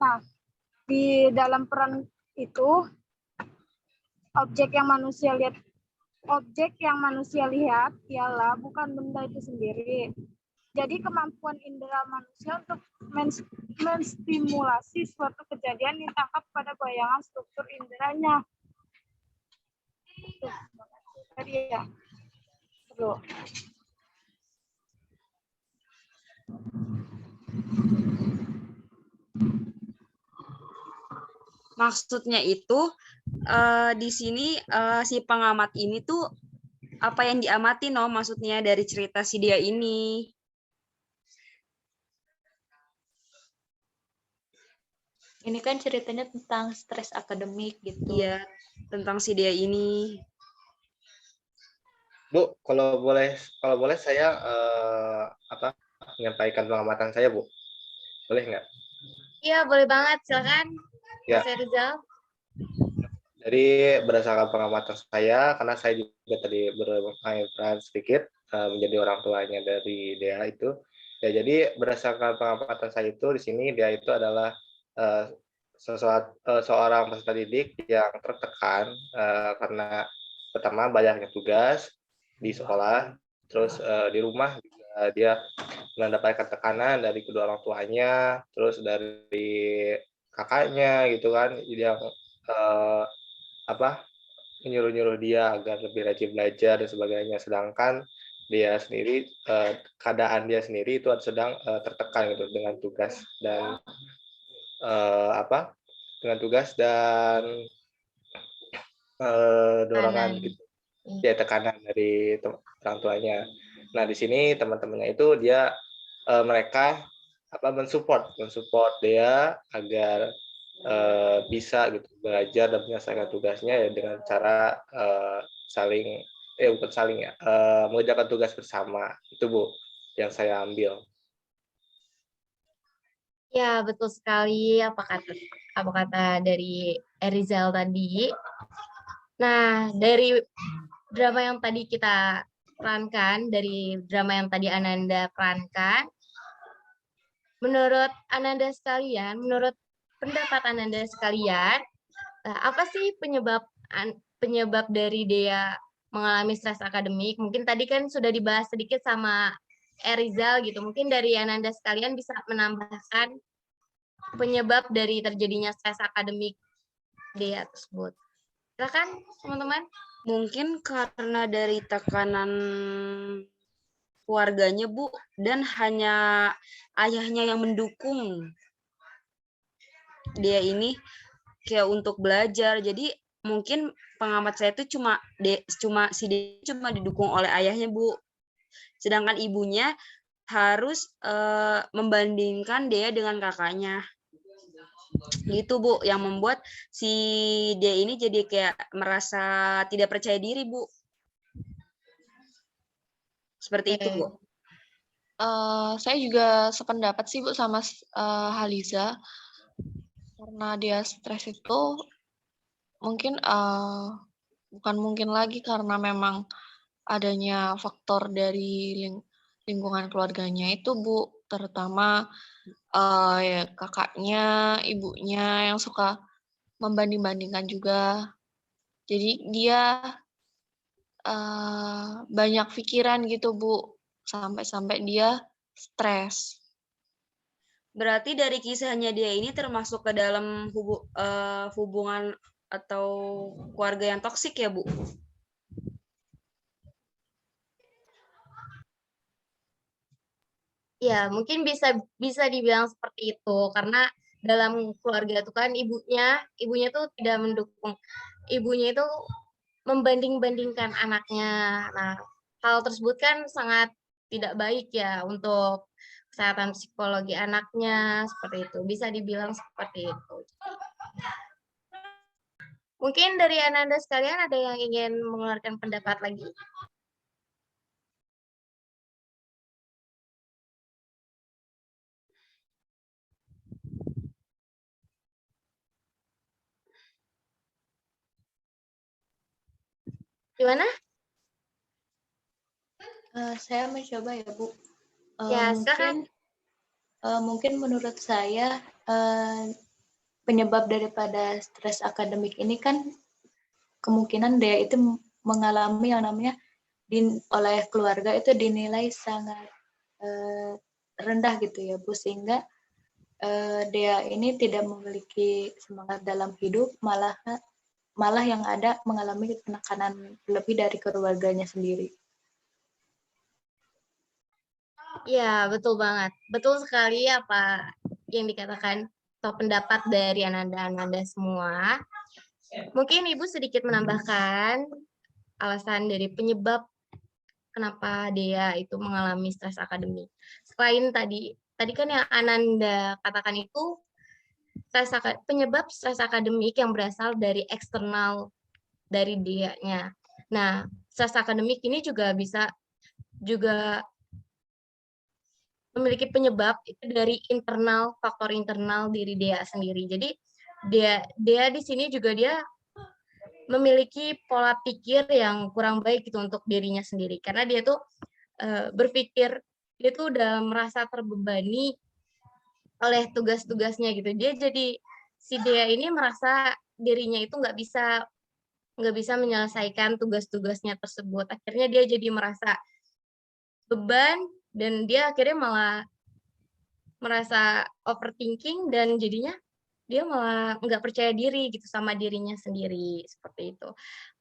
Nah, di dalam peran itu, objek yang manusia lihat ialah bukan benda itu sendiri. Jadi kemampuan indera manusia untuk menstimulasi suatu kejadian ditangkap pada bayangan struktur inderanya. Tadi ya. Tuh. Maksudnya itu di sini si pengamat ini tuh apa yang diamati, no? Maksudnya dari cerita si dia ini. Ini kan ceritanya tentang stres akademik gitu. Iya, tentang si dia ini. Bu, kalau boleh saya menyampaikan pengamatan saya, Bu. Boleh nggak? Iya, boleh banget. Silakan. Ya. Mas Rizal. Jadi berdasarkan pengamatan saya, karena saya juga tadi bermain peran sedikit menjadi orang tuanya dari Dea itu. Ya, jadi berdasarkan pengamatan saya itu di sini Dea itu adalah seorang peserta didik yang tertekan karena pertama banyaknya tugas di sekolah, terus di rumah juga dia mendapatkan tekanan dari kedua orang tuanya, terus dari kakaknya gitu kan, yang menyuruh-nyuruh dia agar lebih rajin belajar dan sebagainya, sedangkan dia sendiri keadaan dia sendiri itu sedang tertekan gitu dengan tugas dan dorongan gitu, ya tekanan dari orang tuanya. Nah di sini teman-temannya itu mereka mensupport dia agar bisa gitu belajar dan menyelesaikan tugasnya ya dengan cara mengerjakan tugas bersama. Itu Bu yang saya ambil. Ya, betul sekali apa kata dari Erizal tadi. Nah, dari drama yang tadi kita perankan, dari drama yang tadi Ananda perankan, menurut Ananda sekalian, menurut pendapat Ananda sekalian, apa sih penyebab dari Dea mengalami stres akademik? Mungkin tadi kan sudah dibahas sedikit sama Erizal gitu. Mungkin dari Ananda sekalian bisa menambahkan penyebab dari terjadinya stres akademik Dea tersebut. Silakan teman-teman. Mungkin karena dari tekanan keluarganya, Bu, dan hanya ayahnya yang mendukung dia ini kayak untuk belajar. Jadi mungkin pengamat saya itu cuma didukung oleh ayahnya, Bu. Sedangkan ibunya harus membandingkan dia dengan kakaknya. Gitu, Bu, yang membuat si dia ini jadi kayak merasa tidak percaya diri, Bu. Seperti itu, Bu. Saya juga sependapat sih, Bu, sama Haliza. Karena dia stres itu mungkin bukan mungkin lagi karena memang adanya faktor dari lingkungan keluarganya itu, Bu, terutama ya kakaknya, ibunya yang suka membanding-bandingkan juga. Jadi dia banyak pikiran gitu, Bu, sampai dia stres. Berarti dari kisahnya dia ini termasuk ke dalam hubungan atau keluarga yang toksik ya, Bu? Ya, mungkin bisa dibilang seperti itu karena dalam keluarga itu kan ibunya tuh tidak mendukung. Ibunya itu membanding-bandingkan anaknya. Nah, hal tersebut kan sangat tidak baik ya untuk kesehatan psikologi anaknya seperti itu. Bisa dibilang seperti itu. Mungkin dari Ananda sekalian ada yang ingin mengeluarkan pendapat lagi? Gimana? Saya mencoba ya, Bu. Ya, silakan. Mungkin menurut saya penyebab daripada stres akademik ini kan kemungkinan dia itu mengalami yang namanya oleh keluarga itu dinilai sangat rendah gitu ya, Bu, sehingga dia ini tidak memiliki semangat dalam hidup, malah yang ada mengalami penekanan lebih dari keluarganya sendiri. Ya, betul banget. Betul sekali apa yang dikatakan atau pendapat dari Ananda semua. Mungkin Ibu sedikit menambahkan alasan dari penyebab kenapa dia itu mengalami stres akademik. Selain tadi kan yang Ananda katakan itu penyebab stres akademik yang berasal dari eksternal dari dianya. Nah, stres akademik ini juga bisa memiliki penyebab itu dari faktor internal diri dia sendiri. Jadi dia di sini juga dia memiliki pola pikir yang kurang baik gitu untuk dirinya sendiri karena dia tuh berpikir dia tuh udah merasa terbebani oleh tugas-tugasnya gitu. Dia ini merasa dirinya itu nggak bisa menyelesaikan tugas-tugasnya tersebut. Akhirnya dia jadi merasa beban dan dia akhirnya malah merasa overthinking dan jadinya dia malah nggak percaya diri gitu sama dirinya sendiri seperti itu.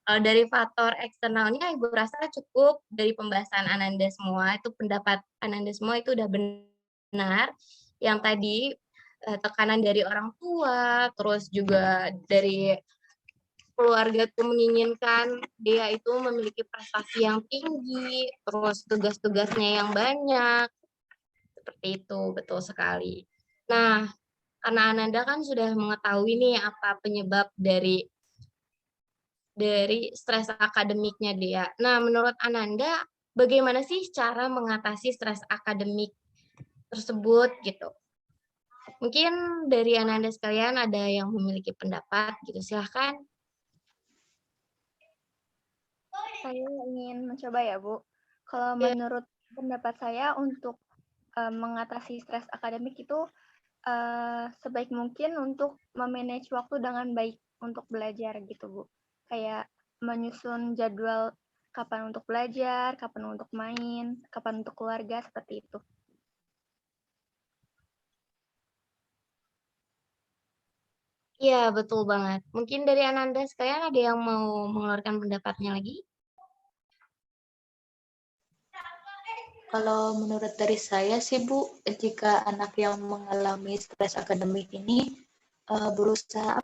Dari faktor eksternalnya Ibu rasa cukup dari pembahasan Ananda semua, itu pendapat Ananda semua itu udah benar. Yang tadi tekanan dari orang tua, terus juga dari keluarga tuh menginginkan dia itu memiliki prestasi yang tinggi, terus tugas-tugasnya yang banyak, seperti itu, betul sekali. Nah, karena Ananda kan sudah mengetahui nih apa penyebab dari stres akademiknya dia. Nah, menurut Ananda, bagaimana sih cara mengatasi stres akademik tersebut gitu? Mungkin dari Ananda sekalian ada yang memiliki pendapat gitu, silahkan. Saya ingin mencoba ya, Bu. Kalau menurut pendapat saya untuk mengatasi stres akademik itu sebaik mungkin untuk memanage waktu dengan baik untuk belajar gitu, Bu. Kayak menyusun jadwal kapan untuk belajar, kapan untuk main, kapan untuk keluarga, seperti itu. Iya, betul banget. Mungkin dari Ananda sekalian ada yang mau mengeluarkan pendapatnya lagi? Kalau menurut dari saya sih, Bu, jika anak yang mengalami stres akademik ini berusaha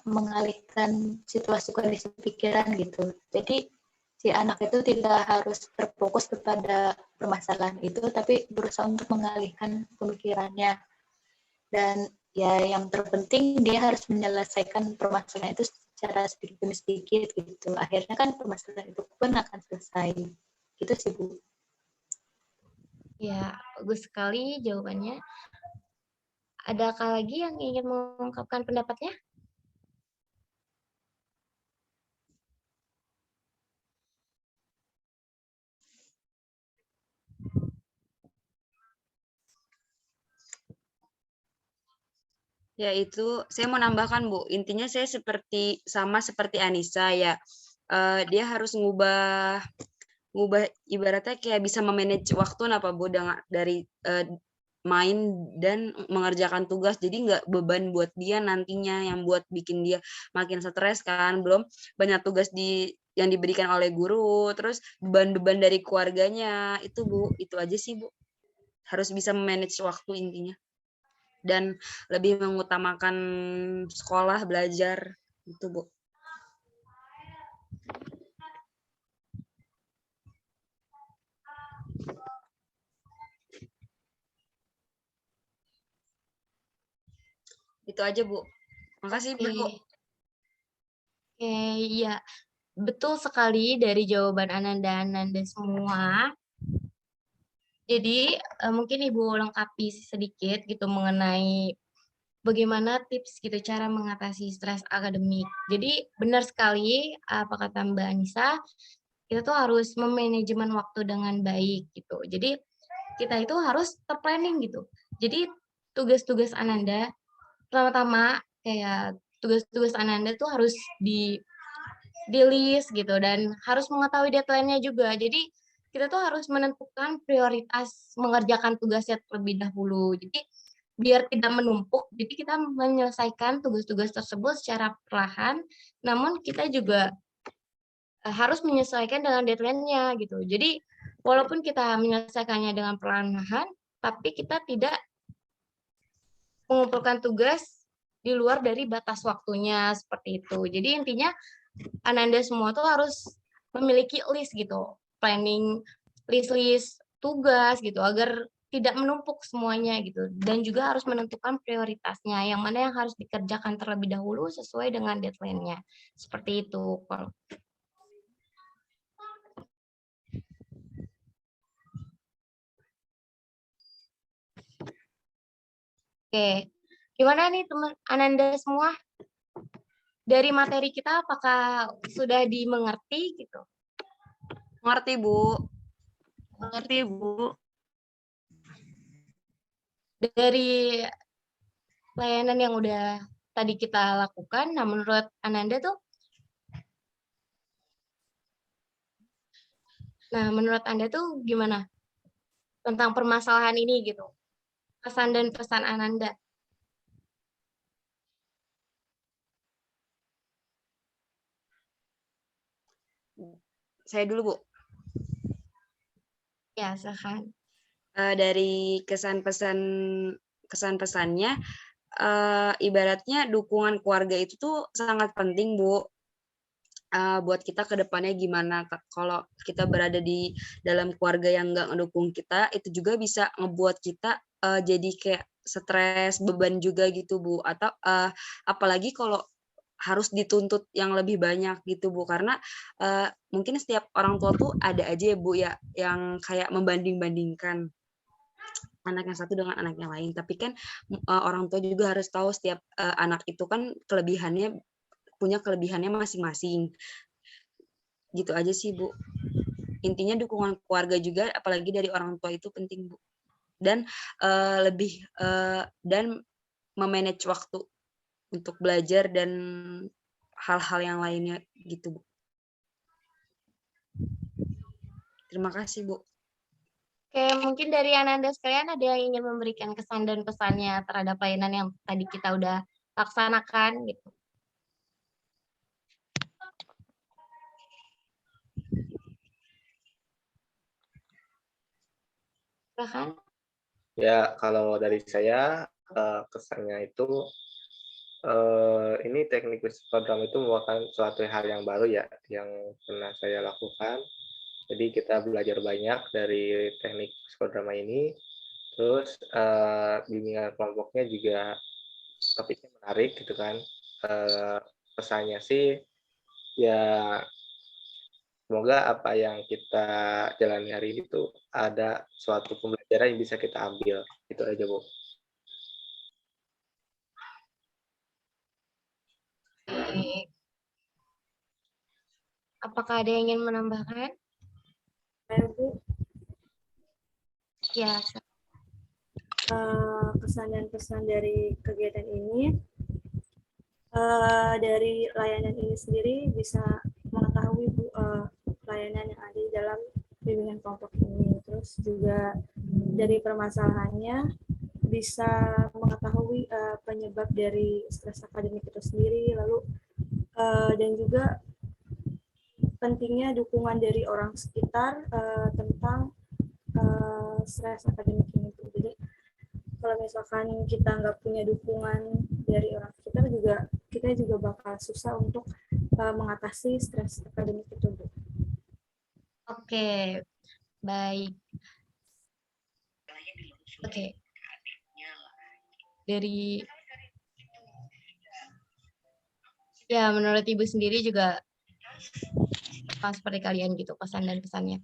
mengalihkan situasi kondisi pikiran gitu. Jadi si anak itu tidak harus terfokus kepada permasalahan itu, tapi berusaha untuk mengalihkan pemikirannya. Dan ya yang terpenting dia harus menyelesaikan permasalahan itu secara sedikit demi sedikit gitu. Akhirnya kan permasalahan itu pun akan selesai. Gitu sih, Bu. Ya, bagus sekali jawabannya. Adakah lagi yang ingin mengungkapkan pendapatnya? Ya itu saya mau nambahkan, Bu. Intinya saya sama seperti Anissa ya. Dia harus ngubah ibaratnya kayak bisa memanage waktu Bu dari main dan mengerjakan tugas, jadi nggak beban buat dia nantinya yang buat bikin dia makin stres kan, belum banyak tugas yang diberikan oleh guru, terus beban-beban dari keluarganya itu, Bu. Itu aja sih, Bu. harus bisa manage waktu intinya, dan lebih mengutamakan sekolah, belajar gitu, Bu. Itu aja, Bu. Makasih, Bu. Oke, iya. Betul sekali dari jawaban Ananda semua. Jadi, mungkin Ibu lengkapi sedikit gitu mengenai bagaimana tips gitu cara mengatasi stres akademik. Jadi, benar sekali apa kata Mbak Anissa, kita tuh harus memanajemen waktu dengan baik gitu. Jadi, kita itu harus terplanning gitu. Jadi, tugas-tugas Ananda pertama-tama kayak tugas-tugas Ananda tuh harus di list gitu dan harus mengetahui deadline-nya juga. Jadi kita tuh harus menentukan prioritas mengerjakan tugasnya terlebih dahulu. Jadi biar tidak menumpuk, jadi kita menyelesaikan tugas-tugas tersebut secara perlahan, namun kita juga harus menyesuaikan dengan deadline-nya gitu. Jadi walaupun kita menyelesaikannya dengan perlahan, tapi kita tidak mengumpulkan tugas di luar dari batas waktunya seperti itu. Jadi intinya Ananda semua tuh harus memiliki list gitu, planning list-list tugas gitu agar tidak menumpuk semuanya gitu, dan juga harus menentukan prioritasnya, yang mana yang harus dikerjakan terlebih dahulu sesuai dengan deadline-nya. Seperti itu. Oke, gimana nih teman Ananda semua? Dari materi kita apakah sudah dimengerti gitu? Mengerti, Bu. Mengerti, Bu. Dari layanan yang udah tadi kita lakukan, nah menurut Ananda tuh, menurut Anda tuh gimana tentang permasalahan ini gitu? Pesan dan pesan Ananda. Saya dulu, Bu. Ya, silakan. Dari kesan-pesannya, ibaratnya dukungan keluarga itu tuh sangat penting, Bu. Buat kita ke depannya gimana, kalau kita berada di dalam keluarga yang nggak ngedukung kita, itu juga bisa ngebuat kita jadi kayak stres, beban juga gitu, Bu. Atau apalagi kalau harus dituntut yang lebih banyak gitu, Bu. Karena mungkin setiap orang tua tuh ada aja ya, Bu, ya, yang kayak membanding-bandingkan anak yang satu dengan anak yang lain. Tapi kan orang tua juga harus tahu setiap anak itu kan punya kelebihannya masing-masing. Gitu aja sih, Bu. Intinya dukungan keluarga juga, apalagi dari orang tua itu penting, Bu. Dan dan memanage waktu untuk belajar dan hal-hal yang lainnya gitu, Bu. Terima kasih, Bu. Oke, mungkin dari Ananda sekalian ada yang ingin memberikan kesan dan pesannya terhadap layanan yang tadi kita udah laksanakan gitu. Silahkan. Ya, kalau dari saya kesannya itu ini teknik bisnis program itu merupakan suatu hal yang baru ya, yang pernah saya lakukan. Jadi kita belajar banyak dari teknik program ini. Terus bimbingan kelompoknya juga topiknya menarik gitu kan. Pesannya sih ya semoga apa yang kita jalani hari ini tuh ada suatu pembelajaran yang bisa kita ambil. Itu aja, Bu. Baik. Apakah ada yang ingin menambahkan? Bu. Ya. Kesan dan pesan dari kegiatan ini, dari layanan ini sendiri bisa mengetahui layanan yang ada di dalam bimbingan kelompok ini. Terus juga dari permasalahannya bisa mengetahui penyebab dari stres akademik itu sendiri, lalu dan juga pentingnya dukungan dari orang sekitar tentang stres akademik ini. kalau misalkan kita nggak punya dukungan dari orang sekitar juga, kita juga bakal susah untuk mengatasi stres akademik itu, Bu. Oke, baik. Oke. Dari ya menurut Ibu sendiri juga seperti kalian gitu pesan dan pesannya.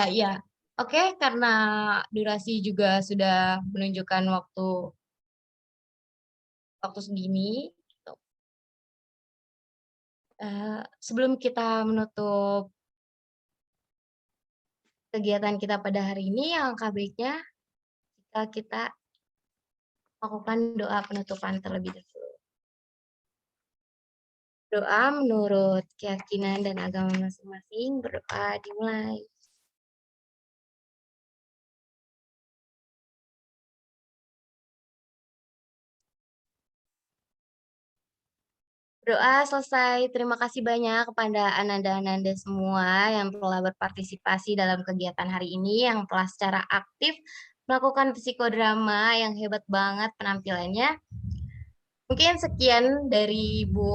Ya, oke, karena durasi juga sudah menunjukkan waktu segini. Sebelum kita menutup kegiatan kita pada hari ini, alangkah baiknya jika kita lakukan doa penutupan terlebih dahulu. Doa menurut keyakinan dan agama masing-masing, berdoa dimulai. Doa selesai. Terima kasih banyak kepada Ananda-Ananda semua yang telah berpartisipasi dalam kegiatan hari ini, yang telah secara aktif melakukan psikodrama, yang hebat banget penampilannya. Mungkin sekian dari Ibu.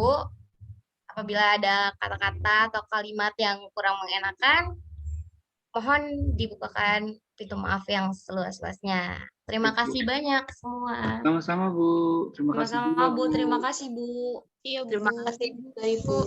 Apabila ada kata-kata atau kalimat yang kurang mengenakan, mohon dibukakan pintu maaf yang seluas-luasnya. Terima kasih banyak semua. Sama-sama, Bu. Terima kasih Sama-sama, Bu. Terima kasih, Bu. Iya, terima kasih juga Ibu.